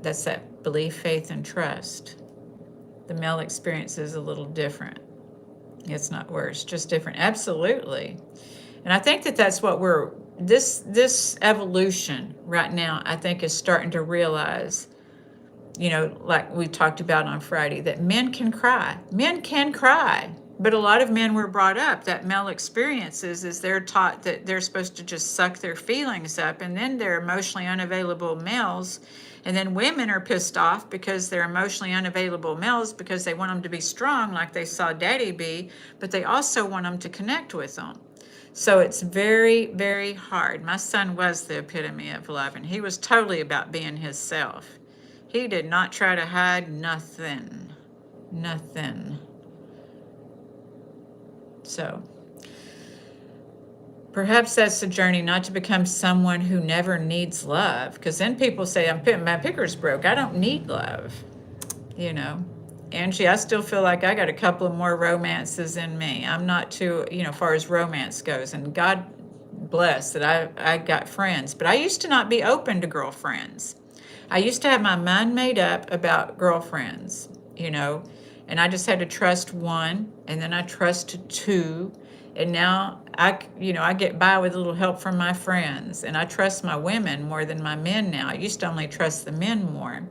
that's that belief, faith, and trust. The male experience is a little different. It's not worse, just different. Absolutely. And I think that that's what this evolution right now, I think, is starting to realize, like we talked about on Friday, that men can cry. Men can cry. But a lot of men were brought up that male experiences is they're taught that they're supposed to just suck their feelings up, and then they're emotionally unavailable males. And then women are pissed off because they're emotionally unavailable males because they want them to be strong like they saw daddy be, but they also want them to connect with them. So it's very, very hard. My son was the epitome of love, and he was totally about being himself. He did not try to hide nothing. Nothing. So perhaps that's the journey, not to become someone who never needs love. Because then people say, my picker's broke. I don't need love. You know, Angie, I still feel like I got a couple of more romances in me. I'm not too, far as romance goes. And God bless that I got friends. But I used to not be open to girlfriends. I used to have my mind made up about girlfriends, and I just had to trust one, and then I trusted two, and now I get by with a little help from my friends, and I trust my women more than my men now. I used to only trust the men more,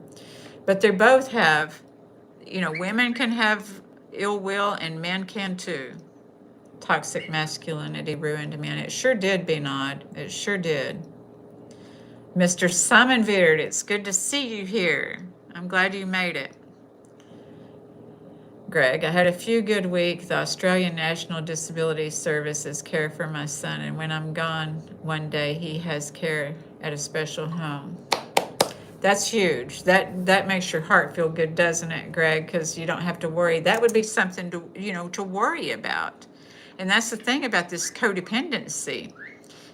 but they both have, women can have ill will, and men can too. Toxic masculinity ruined men. It sure did, Benod. It sure did. Mr. Summonbeard, it's good to see you here. I'm glad you made it. Greg, I had a few good weeks. The Australian National Disability Services care for my son, and when I'm gone one day, he has care at a special home. That's huge. That makes your heart feel good, doesn't it, Greg? Because you don't have to worry. That would be something to worry about. And that's the thing about this codependency.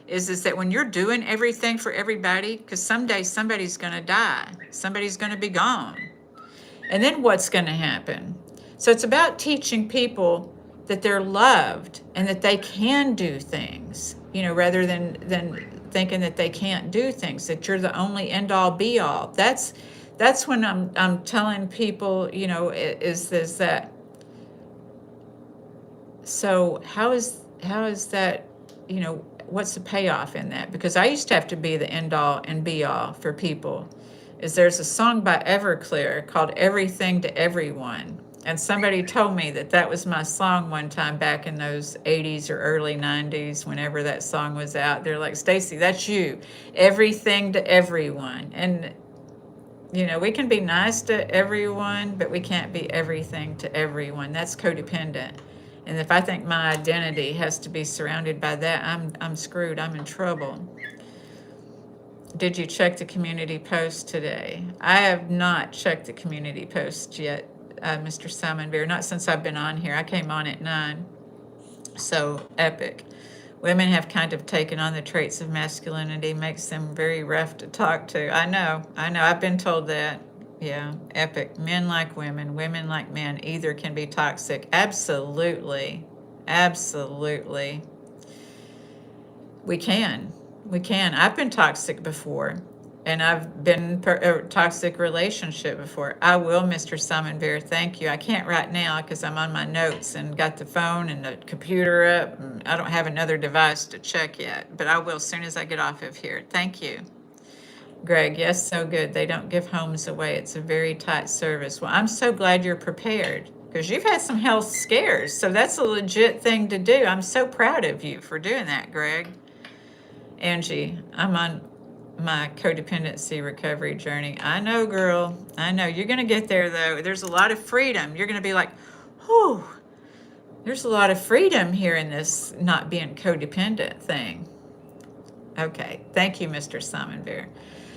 Is that when you're doing everything for everybody, because someday somebody's going to die, somebody's going to be gone, and then what's going to happen? So it's about teaching people that they're loved and that they can do things, rather than thinking that they can't do things, that you're the only end all be all. That's when I'm telling people, is that. So how is that, what's the payoff in that? Because I used to have to be the end all and be all for people. There's a song by Everclear called Everything to Everyone. And somebody told me that was my song one time back in those 80s or early 90s, whenever that song was out. They're like, Stacy, that's you. Everything to everyone. And, we can be nice to everyone, but we can't be everything to everyone. That's codependent. And if I think my identity has to be surrounded by that, I'm screwed. I'm in trouble. Did you check the community post today? I have not checked the community post yet, Mr. Simon Bear. Not since I've been on here. I came on at 9. So epic. Women have kind of taken on the traits of masculinity, makes them very rough to talk to. I know. I've been told that. Yeah, epic. Men like women, women like men, either can be toxic. Absolutely. We can. I've been toxic before, and I've been in a toxic relationship before. I will, Mr. Simon Bear. Thank you. I can't right now because I'm on my notes and got the phone and the computer up. And I don't have another device to check yet, but I will as soon as I get off of here. Thank you. Greg, yes, so good. They don't give homes away. It's a very tight service. Well, I'm so glad you're prepared because you've had some health scares. So that's a legit thing to do. I'm so proud of you for doing that, Greg. Angie, I'm on my codependency recovery journey. I know, girl. I know. You're going to get there, though. There's a lot of freedom. You're going to be like, whew, there's a lot of freedom here in this not being codependent thing. Okay. Thank you, Mr. Simon Bear.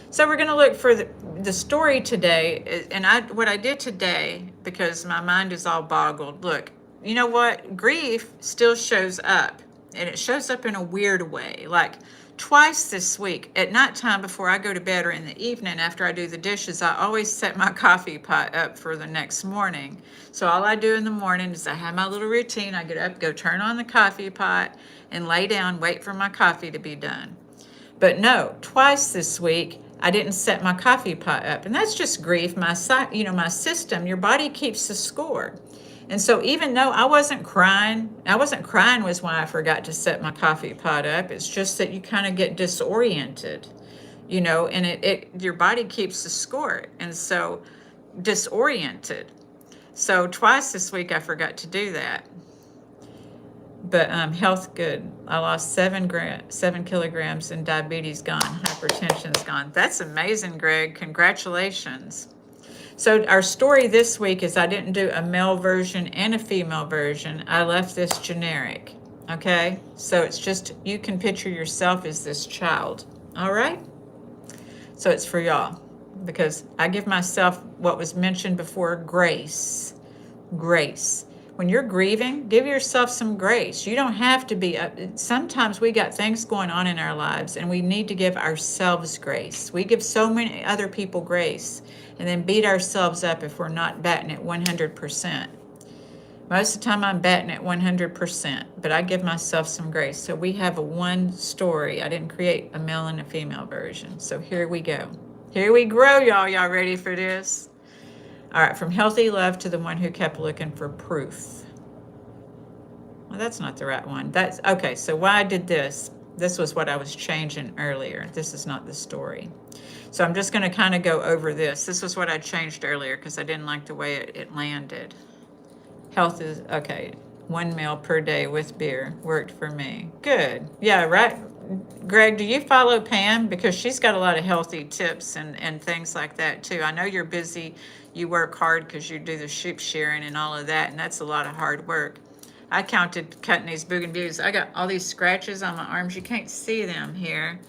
So we're going to look for the story today, and what I did today, because my mind is all boggled. Look, you know what? Grief still shows up, and it shows up in a weird way. Like twice this week, at nighttime before I go to bed or in the evening after I do the dishes, I always set my coffee pot up for the next morning. So all I do in the morning is I have my little routine. I get up, go turn on the coffee pot, and lay down, wait for my coffee to be done. But no, twice this week, I didn't set my coffee pot up. And that's just grief. My system, your body keeps the score. And so even though I wasn't crying was why I forgot to set my coffee pot up. It's just that you kind of get disoriented, and your body keeps the score. And so disoriented. So twice this week I forgot to do that. But health good. I lost 7 kilograms and diabetes gone. Hypertension's gone. That's amazing, Greg. Congratulations. So our story this week is I didn't do a male version and a female version. I left this generic. Okay? So it's just, you can picture yourself as this child. All right? So it's for y'all. Because I give myself what was mentioned before, grace. Grace. When you're grieving, give yourself some grace. You don't have to be, sometimes we got things going on in our lives and we need to give ourselves grace. We give so many other people grace and then beat ourselves up if we're not batting at 100%. Most of the time I'm batting at 100%, but I give myself some grace. So we have a one story. I didn't create a male and a female version. So here we go. Here we grow, y'all. Y'all ready for this? All right, from healthy love to the one who kept looking for proof. Well, that's not the right one. That's okay. So why I did this, this was what I was changing earlier. This is not the story. So I'm just going to kind of go over this. This was what I changed earlier because I didn't like the way it landed. Health is, okay, 1 meal per day with beer worked for me. Good. Yeah, right. Greg, do you follow Pam? Because she's got a lot of healthy tips and things like that too. I know you're busy. You work hard because you do the sheep shearing and all of that, and that's a lot of hard work. I counted cutting these bougainvilleas. I got all these scratches on my arms. You can't see them here,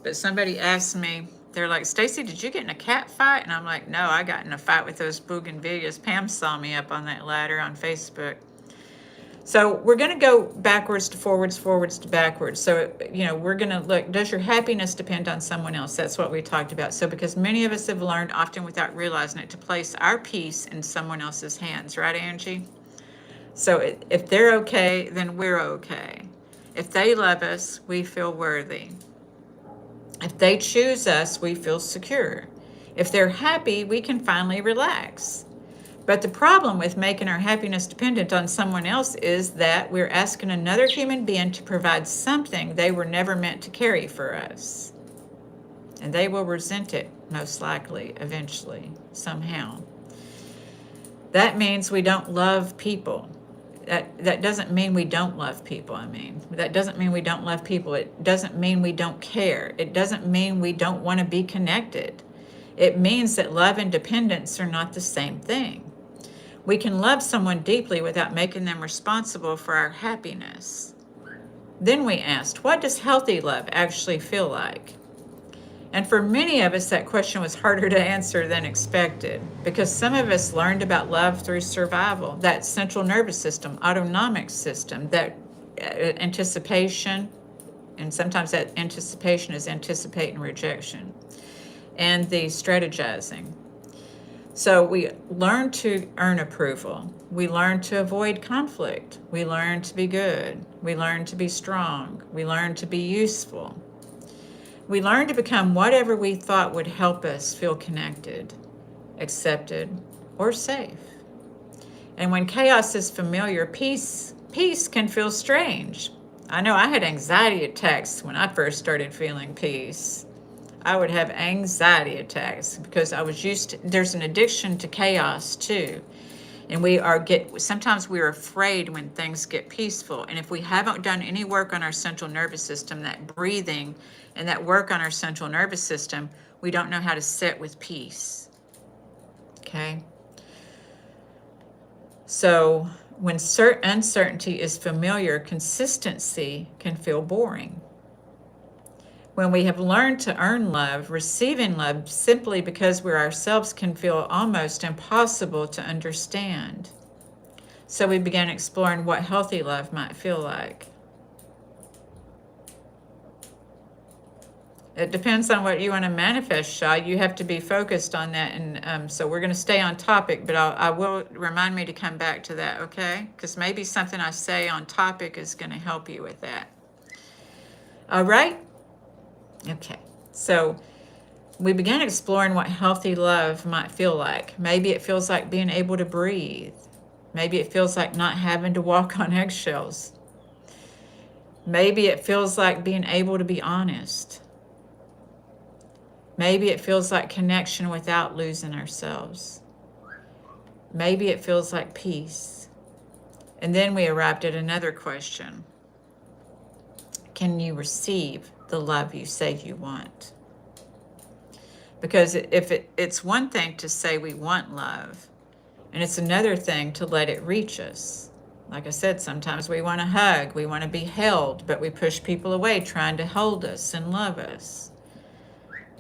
but somebody asked me, they're like, Stacy, did you get in a cat fight? And I'm like, no, I got in a fight with those bougainvilleas. Pam saw me up on that ladder on Facebook. So we're going to go backwards to forwards, forwards to backwards. So, you know, we're going to look, does your happiness depend on someone else? That's what we talked about. So because many of us have learned, often without realizing it, to place our peace in someone else's hands. Right, Angie? So if they're okay, then we're okay. If they love us, we feel worthy. If they choose us, we feel secure. If they're happy, we can finally relax. But the problem with making our happiness dependent on someone else is that we're asking another human being to provide something they were never meant to carry for us. And they will resent it, most likely, eventually, somehow. That means we don't love people. That doesn't mean we don't love people, That doesn't mean we don't love people. It doesn't mean we don't care. It doesn't mean we don't want to be connected. It means that love and dependence are not the same thing. We can love someone deeply without making them responsible for our happiness. Then we asked, what does healthy love actually feel like? And for many of us, that question was harder to answer than expected because some of us learned about love through survival, that central nervous system, autonomic system, that anticipation, and sometimes that anticipation is anticipating rejection, and the strategizing. So we learn to earn approval. We learn to avoid conflict. We learn to be good. We learn to be strong. We learn to be useful. We learn to become whatever we thought would help us feel connected, accepted, or safe. And when chaos is familiar, peace can feel strange. I know I had anxiety attacks when I first started feeling peace. I would have anxiety attacks because I was used to, there's an addiction to chaos too. And sometimes we're afraid when things get peaceful. And if we haven't done any work on our central nervous system, that breathing and that work on our central nervous system, we don't know how to sit with peace. Okay? So when uncertainty is familiar, consistency can feel boring. When we have learned to earn love, receiving love simply because we're ourselves can feel almost impossible to understand. So we began exploring what healthy love might feel like. It depends on what you want to manifest, Shai. You have to be focused on that. And so we're going to stay on topic, but I will remind me to come back to that, okay? Because maybe something I say on topic is going to help you with that. All right? Okay, so we began exploring what healthy love might feel like. Maybe it feels like being able to breathe. Maybe it feels like not having to walk on eggshells. Maybe it feels like being able to be honest. Maybe it feels like connection without losing ourselves. Maybe it feels like peace. And then we arrived at another question. Can you receive the love you say you want? Because it's one thing to say we want love, and it's another thing to let it reach us. Like I said, sometimes we want a hug, we want to be held, but we push people away trying to hold us and love us.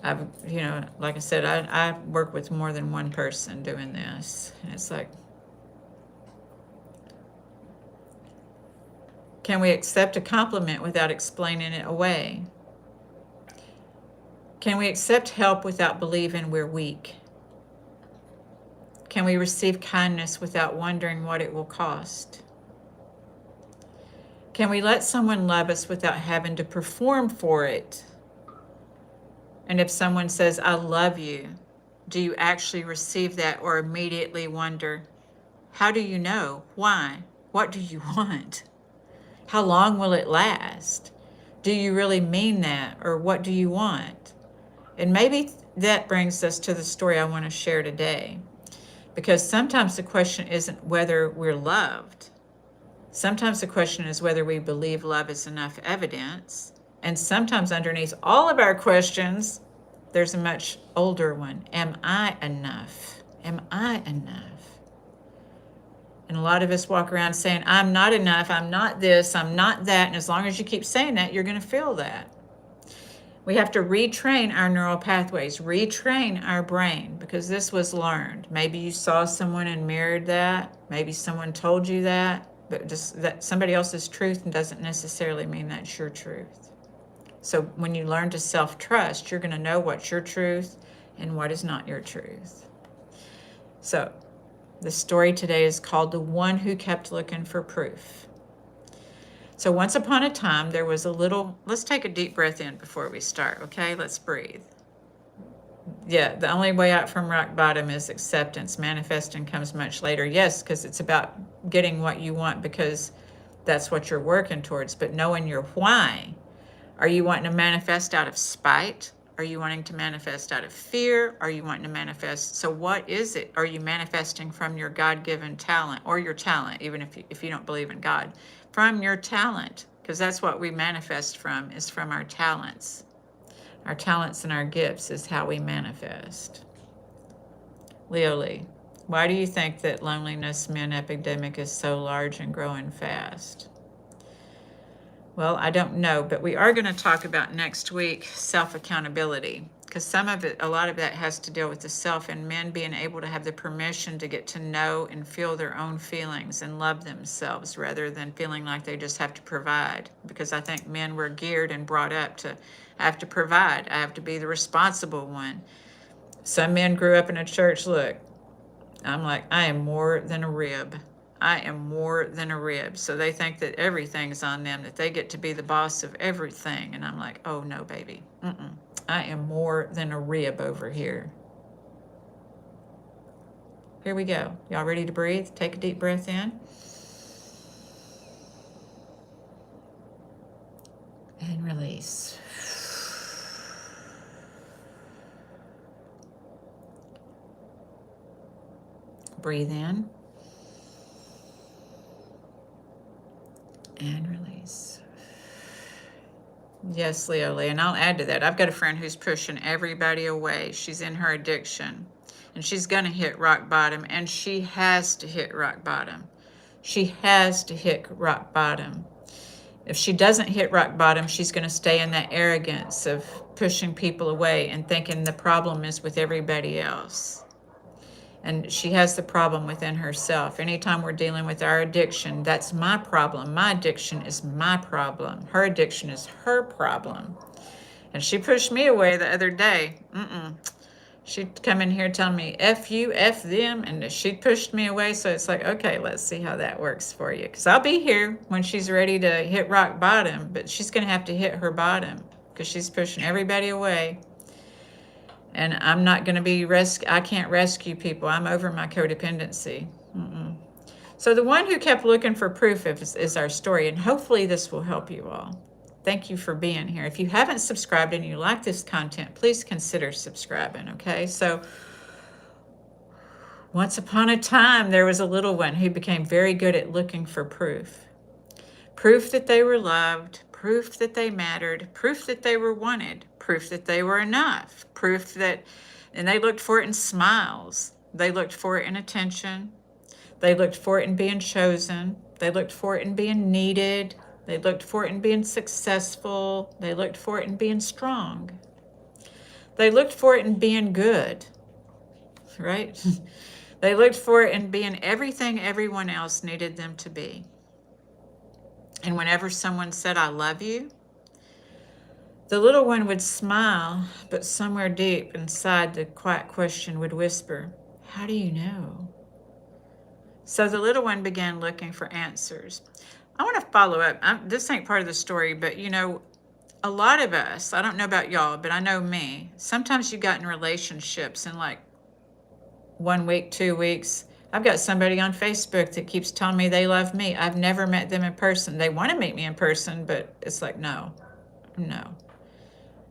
Like I said, I work with more than one person doing this. And it's like, can we accept a compliment without explaining it away? Can we accept help without believing we're weak? Can we receive kindness without wondering what it will cost? Can we let someone love us without having to perform for it? And if someone says, I love you, do you actually receive that or immediately wonder, how do you know? Why? What do you want? How long will it last? Do you really mean that, or what do you want? And maybe that brings us to the story I want to share today. Because sometimes the question isn't whether we're loved. Sometimes the question is whether we believe love is enough evidence. And sometimes underneath all of our questions, there's a much older one. Am I enough? Am I enough? And a lot of us walk around saying, I'm not enough, I'm not this, I'm not that. And as long as you keep saying that, you're going to feel that. We have to retrain our neural pathways, retrain our brain, because this was learned. Maybe you saw someone and mirrored that. Maybe someone told you that. But just that somebody else's truth doesn't necessarily mean that's your truth. So when you learn to self-trust, you're going to know what's your truth and what is not your truth. So the story today is called The One Who Kept Looking for Proof. So once upon a time, there was a little, let's take a deep breath in before we start, okay? Let's breathe. Yeah, the only way out from rock bottom is acceptance. Manifesting comes much later. Yes, because it's about getting what you want because that's what you're working towards, but knowing your why. Are you wanting to manifest out of spite? Are you wanting to manifest out of fear? Are you wanting to manifest? So what is it? Are you manifesting from your God-given talent or your talent, even if you don't believe in God? From your talent, because that's what we manifest from, is from our talents. Our talents and our gifts is how we manifest. Leo Lee, why do you think that loneliness men epidemic is so large and growing fast? Well, I don't know, but we are going to talk about next week self-accountability, because a lot of that has to deal with the self and men being able to have the permission to get to know and feel their own feelings and love themselves rather than feeling like they just have to provide. Because I think men were geared and brought up to have to provide. I have to be the responsible one. Some men grew up in a church. Look, I'm like, I am more than a rib. I am more than a rib. So they think that everything's on them, that they get to be the boss of everything. And I'm like, oh no, baby. I am more than a rib over here. Here we go. Y'all ready to breathe? Take a deep breath in. And release. Breathe in. And release. Yes, Leo Lee, and I'll add to that. I've got a friend who's pushing everybody away. She's in her addiction, and she's going to hit rock bottom, and she has to hit rock bottom. She has to hit rock bottom. If she doesn't hit rock bottom, she's going to stay in that arrogance of pushing people away and thinking the problem is with everybody else. And she has the problem within herself. Anytime we're dealing with our addiction, that's my problem. My addiction is my problem. Her addiction is her problem. And she pushed me away the other day. She'd come in here telling me, F you, F them. And she pushed me away. So it's like, okay, let's see how that works for you. Because I'll be here when she's ready to hit rock bottom. But she's going to have to hit her bottom because she's pushing everybody away. And I'm not going to be I can't rescue people. I'm over my codependency. So the one who kept looking for proof is our story. And hopefully this will help you all. Thank you for being here. If you haven't subscribed and you like this content, please consider subscribing, okay? So Once upon a time, there was a little one who became very good at looking for proof. Proof that they were loved, proof that they mattered, proof that they were wanted, proof that they were enough, proof that, and they looked for it in smiles. They looked for it in attention. They looked for it in being chosen. They looked for it in being needed. They looked for it in being successful. They looked for it in being strong. They looked for it in being good, right? They looked for it in being everything everyone else needed them to be. And whenever someone said, I love you, the little one would smile, but somewhere deep inside the quiet question would whisper, how do you know? So the little one began looking for answers. I want to follow up. This ain't part of the story, but you know, a lot of us, I don't know about y'all, but I know me, sometimes you got in relationships and like 1 week, 2 weeks, I've got somebody on Facebook that keeps telling me they love me. I've never met them in person. They want to meet me in person, but it's like, no,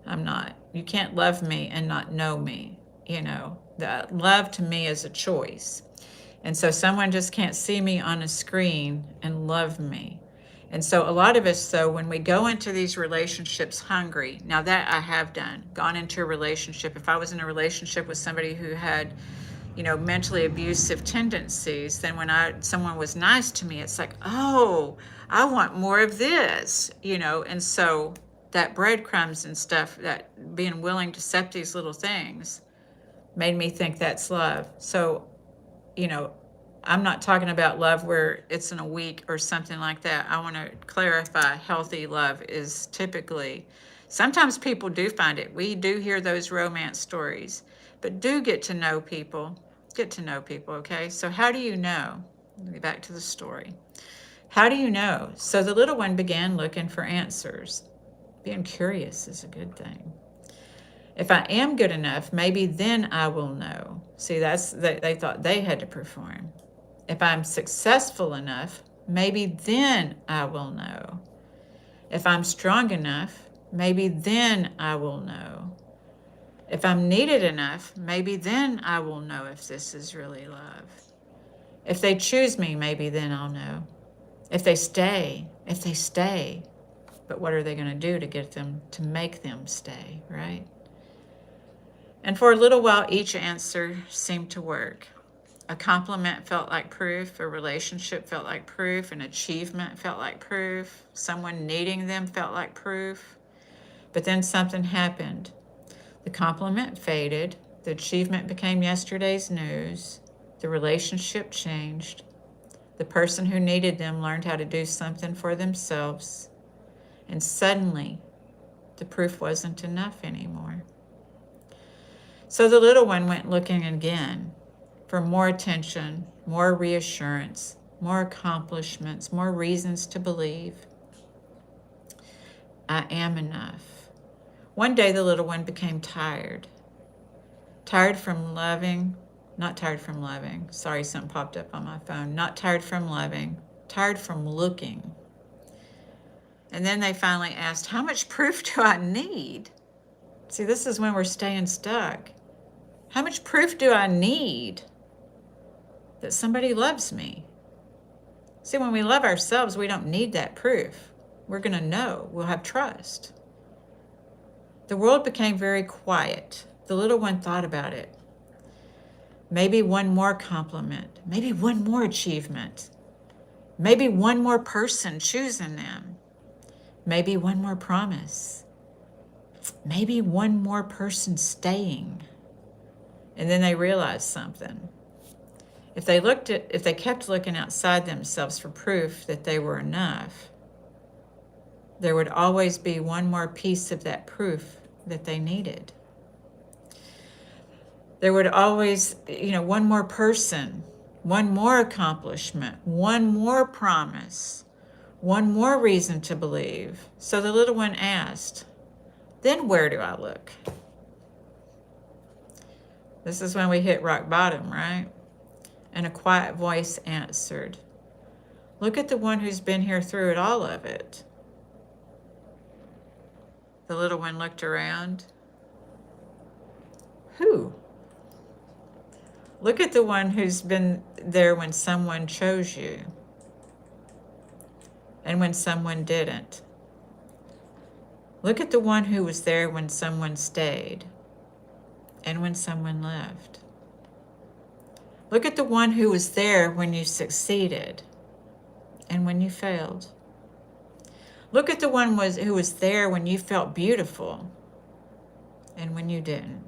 I'm not. You can't love me and not know me. You know, that love to me is a choice. And so someone just can't see me on a screen and love me. And so a lot of us, though, when we go into these relationships hungry, now that I have done, gone into a relationship, if I was in a relationship with somebody who had, you know, mentally abusive tendencies, then when someone was nice to me, it's like, oh, I want more of this, you know. And so that breadcrumbs and stuff, that being willing to accept these little things made me think that's love. So, you know, I'm not talking about love where it's in a week or something like that. I want to clarify, healthy love is typically, sometimes people do find it. We do hear those romance stories, but do get to know people. Get to know people, okay? So how do you know? Back to the story. How do you know? So the little one began looking for answers. Being curious is a good thing. If I am good enough, maybe then I will know. See, they thought they had to perform. If I'm successful enough, maybe then I will know. If I'm strong enough, maybe then I will know. If I'm needed enough, maybe then I will know if this is really love. If they choose me, maybe then I'll know. If they stay. But what are they going to do to get them, to make them stay, right? And for a little while, each answer seemed to work. A compliment felt like proof, a relationship felt like proof, an achievement felt like proof, someone needing them felt like proof. But then something happened. The compliment faded, the achievement became yesterday's news, the relationship changed, the person who needed them learned how to do something for themselves, and suddenly the proof wasn't enough anymore. So the little one went looking again for more attention, more reassurance, more accomplishments, more reasons to believe. I am enough. One day the little one became tired. Tired from loving, not tired from loving. Sorry, something popped up on my phone. Not tired from loving, tired from looking. And then they finally asked, how much proof do I need? See, this is when we're staying stuck. How much proof do I need that somebody loves me? See, when we love ourselves, we don't need that proof. We're going to know. We'll have trust. The world became very quiet. The little one thought about it. Maybe one more compliment. Maybe one more achievement. Maybe one more person choosing them. Maybe one more promise. Maybe one more person staying. And then they realized something. If they kept looking outside themselves for proof that they were enough, there would always be one more piece of that proof that they needed. There would always, one more person, one more accomplishment, one more promise, one more reason to believe. So the little one asked, then where do I look? This is when we hit rock bottom, right? And a quiet voice answered, look at the one who's been here through it, all of it. The little one looked around. Who? Look at the one who's been there when someone chose you and when someone didn't. Look at the one who was there when someone stayed and when someone left. Look at the one who was there when you succeeded and when you failed. Look at the one who was there when you felt beautiful and when you didn't.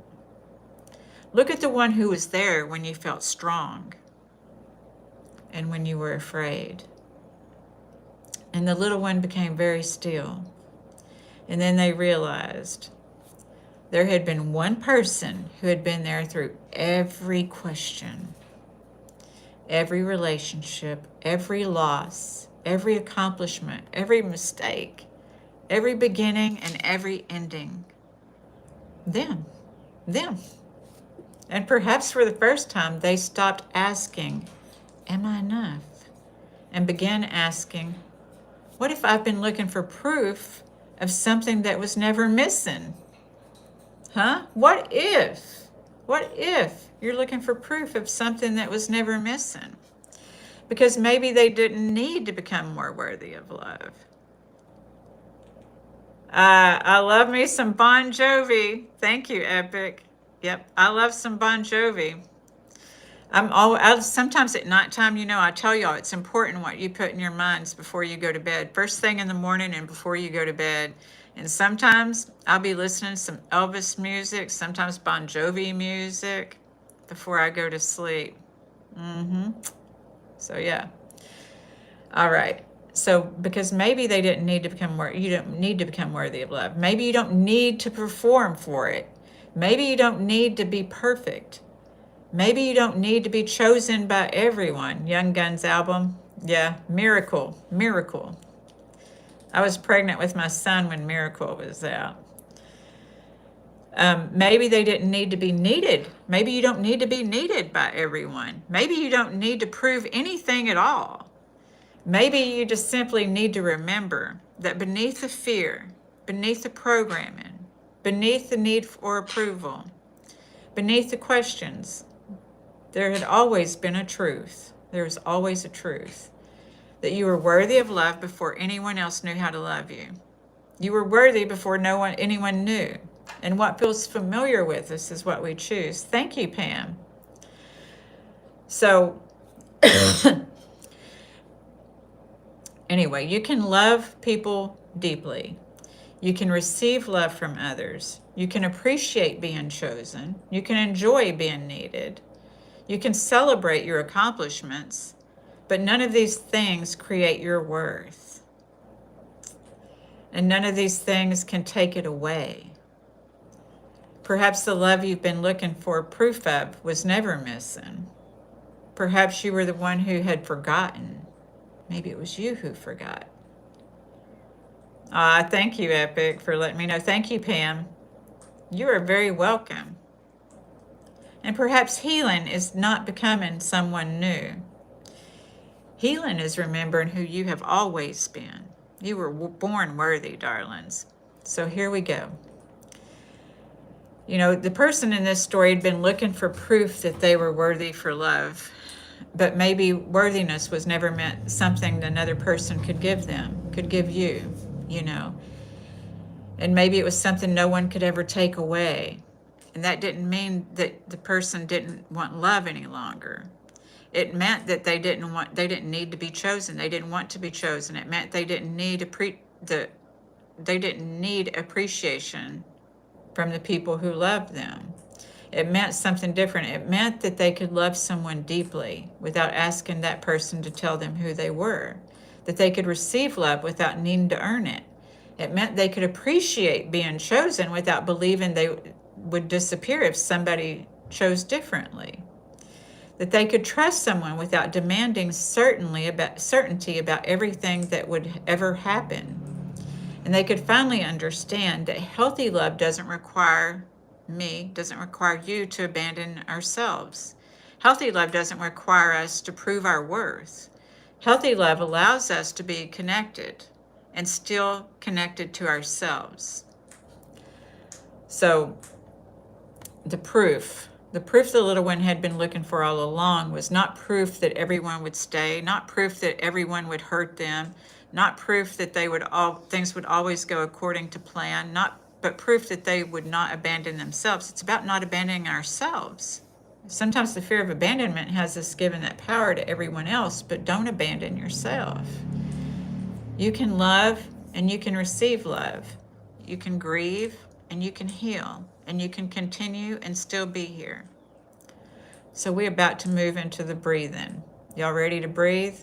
Look at the one who was there when you felt strong and when you were afraid. And the little one became very still. And then they realized there had been one person who had been there through every question, every relationship, every loss, every accomplishment, every mistake, every beginning and every ending. Them. And perhaps for the first time, they stopped asking, am I enough? And began asking, what if I've been looking for proof of something that was never missing? Huh? What if you're looking for proof of something that was never missing? Because maybe they didn't need to become more worthy of love. I love me some Bon Jovi. Thank you, Epic. Yep, I love some Bon Jovi. Sometimes at nighttime, I tell y'all it's important what you put in your minds before you go to bed. First thing in the morning and before you go to bed. And sometimes I'll be listening to some Elvis music, sometimes Bon Jovi music before I go to sleep. So yeah. All right. So because maybe they didn't need to become you don't need to become worthy of love. Maybe you don't need to perform for it. Maybe you don't need to be perfect. Maybe you don't need to be chosen by everyone. Young Guns album. Yeah, Miracle. I was pregnant with my son when Miracle was out. Maybe they didn't need to be needed. Maybe you don't need to be needed by everyone. Maybe you don't need to prove anything at all. Maybe you just simply need to remember that beneath the fear, beneath the programming, beneath the need for approval, beneath the questions, there had always been a truth. There was always a truth. That you were worthy of love before anyone else knew how to love you. You were worthy before anyone knew. And what feels familiar with us is what we choose. Thank you, Pam. So, anyway, you can love people deeply. You can receive love from others. You can appreciate being chosen. You can enjoy being needed. You can celebrate your accomplishments, but none of these things create your worth. And none of these things can take it away. Perhaps the love you've been looking for proof of was never missing. Perhaps you were the one who had forgotten. Maybe it was you who forgot. Thank you, Epic, for letting me know. Thank you, Pam. You are very welcome. And perhaps healing is not becoming someone new. Healing is remembering who you have always been. You were born worthy, darlings. So here we go. The person in this story had been looking for proof that they were worthy for love. But maybe worthiness was never meant something another person could give them, could give you, And maybe it was something no one could ever take away. And that didn't mean that the person didn't want love any longer. It meant that they didn't need to be chosen. They didn't want to be chosen. It meant they didn't need appreciation from the people who loved them. It meant something different. It meant that they could love someone deeply without asking that person to tell them who they were. That they could receive love without needing to earn it. It meant they could appreciate being chosen without believing they would disappear if somebody chose differently. That they could trust someone without demanding certainty about everything that would ever happen. And they could finally understand that healthy love doesn't require you to abandon ourselves. Healthy love doesn't require us to prove our worth. Healthy love allows us to be connected and still connected to ourselves. So the proof The proof the little one had been looking for all along was not proof that everyone would stay, not proof that everyone would hurt them, not proof that things would always go according to plan, but proof that they would not abandon themselves. It's about not abandoning ourselves. Sometimes the fear of abandonment has us giving that power to everyone else, but don't abandon yourself. You can love and you can receive love. You can grieve and you can heal, and you can continue and still be here. So we're about to move into the breathing. Y'all ready to breathe?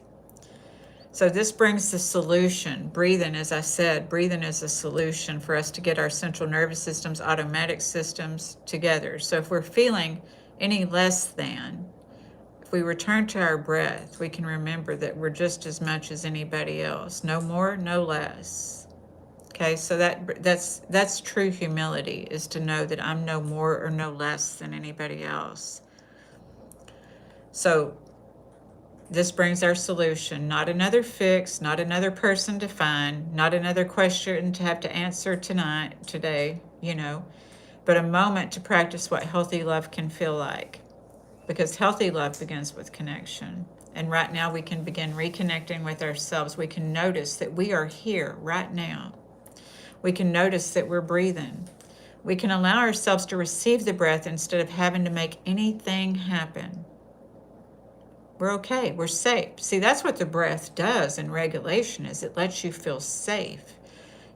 So this brings the solution. Breathing, as I said, breathing is a solution for us to get our central nervous systems, automatic systems together. So if we're feeling any less than, if we return to our breath, we can remember that we're just as much as anybody else. No more, no less. Okay, so that's true humility, is to know that I'm no more or no less than anybody else. So this brings our solution. Not another fix, not another person to find, not another question to have to answer today, but a moment to practice what healthy love can feel like. Because healthy love begins with connection. And right now we can begin reconnecting with ourselves. We can notice that we are here right now. We can notice that we're breathing. We can allow ourselves to receive the breath instead of having to make anything happen. We're okay. We're safe. See, that's what the breath does in regulation, is it lets you feel safe.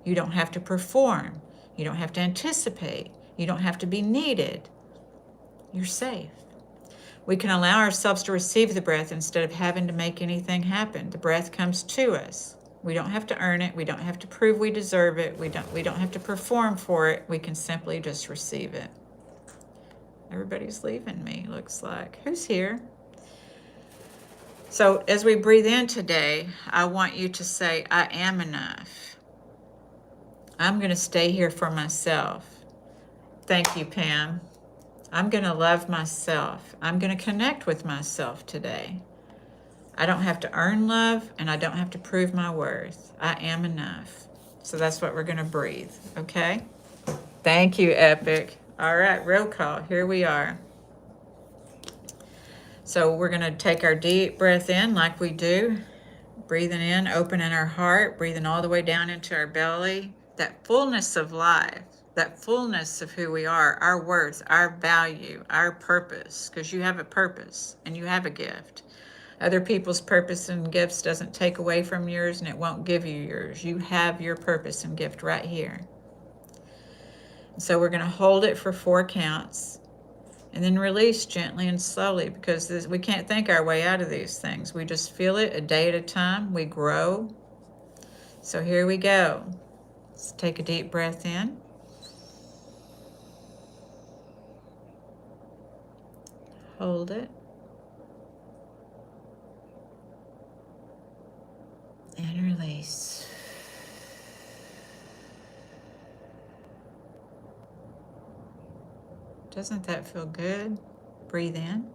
You don't have to perform. You don't have to anticipate. You don't have to be needed. You're safe. We can allow ourselves to receive the breath instead of having to make anything happen. The breath comes to us. We don't have to earn it. We don't have to prove we deserve it. We don't have to perform for it. We can simply just receive it. Everybody's leaving me, looks like. Who's here? So as we breathe in today, I want you to say, I am enough. I'm going to stay here for myself. Thank you, Pam. I'm going to love myself. I'm going to connect with myself today. I don't have to earn love, and I don't have to prove my worth. I am enough. So that's what we're going to breathe, okay? Thank you, Epic. All right, roll call. Here we are. So we're going to take our deep breath in like we do. Breathing in, opening our heart, breathing all the way down into our belly. That fullness of life, that fullness of who we are, our worth, our value, our purpose, because you have a purpose and you have a gift. Other people's purpose and gifts doesn't take away from yours, and it won't give you yours. You have your purpose and gift right here. So we're going to hold it for 4 counts. And then release gently and slowly, because we can't think our way out of these things. We just feel it a day at a time. We grow. So here we go. Let's take a deep breath in. Hold it. And release. Doesn't that feel good? Breathe in.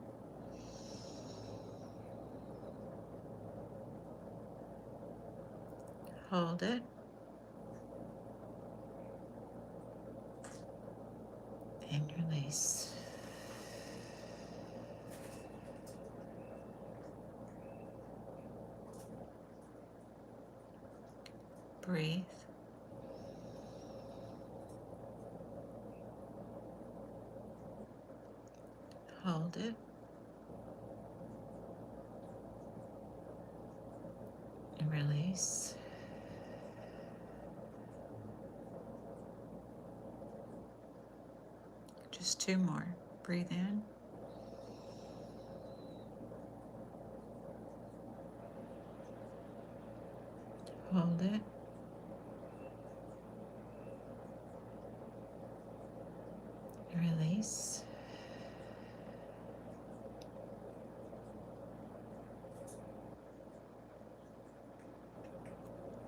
Hold it. And release. Breathe. Hold it. And release. Just 2 more. Breathe in. Hold it. Release.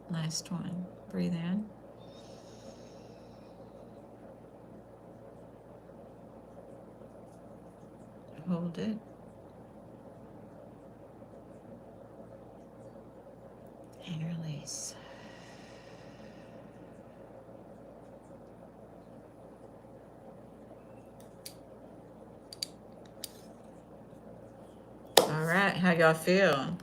Last one. Breathe in. Hold it. And release. right, how y'all feel?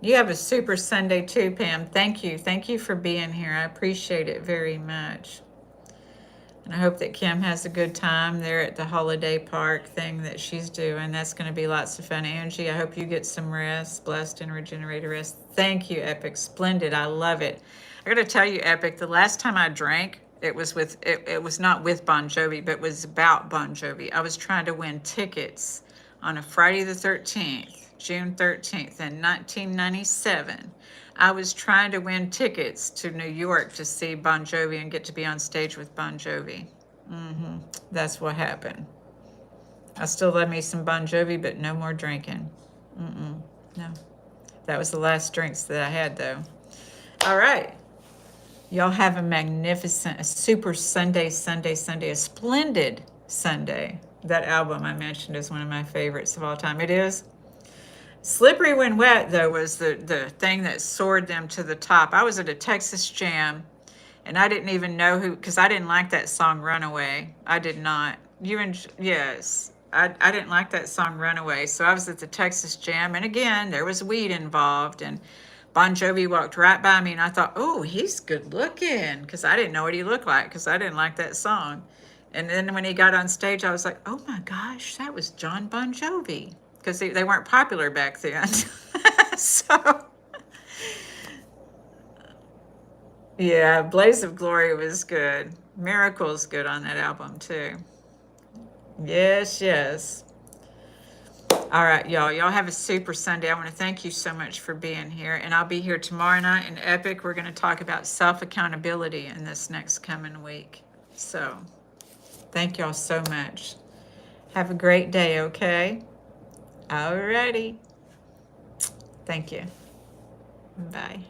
You have a super Sunday too, Pam. Thank you. Thank you for being here. I appreciate it very much. And I hope that Kim has a good time there at the holiday park thing that she's doing. That's going to be lots of fun. Angie, I hope you get some rest, blessed and regenerated rest. Thank you, Epic. Splendid. I love it. I got to tell you, Epic, the last time I drank, it was with it was not with Bon Jovi, but it was about Bon Jovi. I was trying to win tickets on a Friday the 13th, June 13th in 1997. I was trying to win tickets to New York to see Bon Jovi and get to be on stage with Bon Jovi. That's what happened. I still love me some Bon Jovi, but no more drinking. No. That was the last drinks that I had, though. All right. Y'all have a magnificent, a super Sunday, a splendid Sunday. That album I mentioned is one of my favorites of all time. It is. Slippery When Wet, though, was the thing that soared them to the top. I was at a Texas Jam, and I didn't even know who, because I didn't like that song Runaway. I did not. Yes. I didn't like that song Runaway. So I was at the Texas Jam, and again, there was weed involved, and Bon Jovi walked right by me, and I thought, oh, he's good looking, because I didn't know what he looked like, because I didn't like that song. And then when he got on stage, I was like, oh my gosh, that was John Bon Jovi, because they weren't popular back then. So, yeah, Blaze of Glory was good. Miracle's good on that album, too. Yes. All right, y'all. Y'all have a super Sunday. I want to thank you so much for being here. And I'll be here tomorrow night in Epic. We're going to talk about self-accountability in this next coming week. So, thank y'all so much. Have a great day, okay? All righty. Thank you. Bye.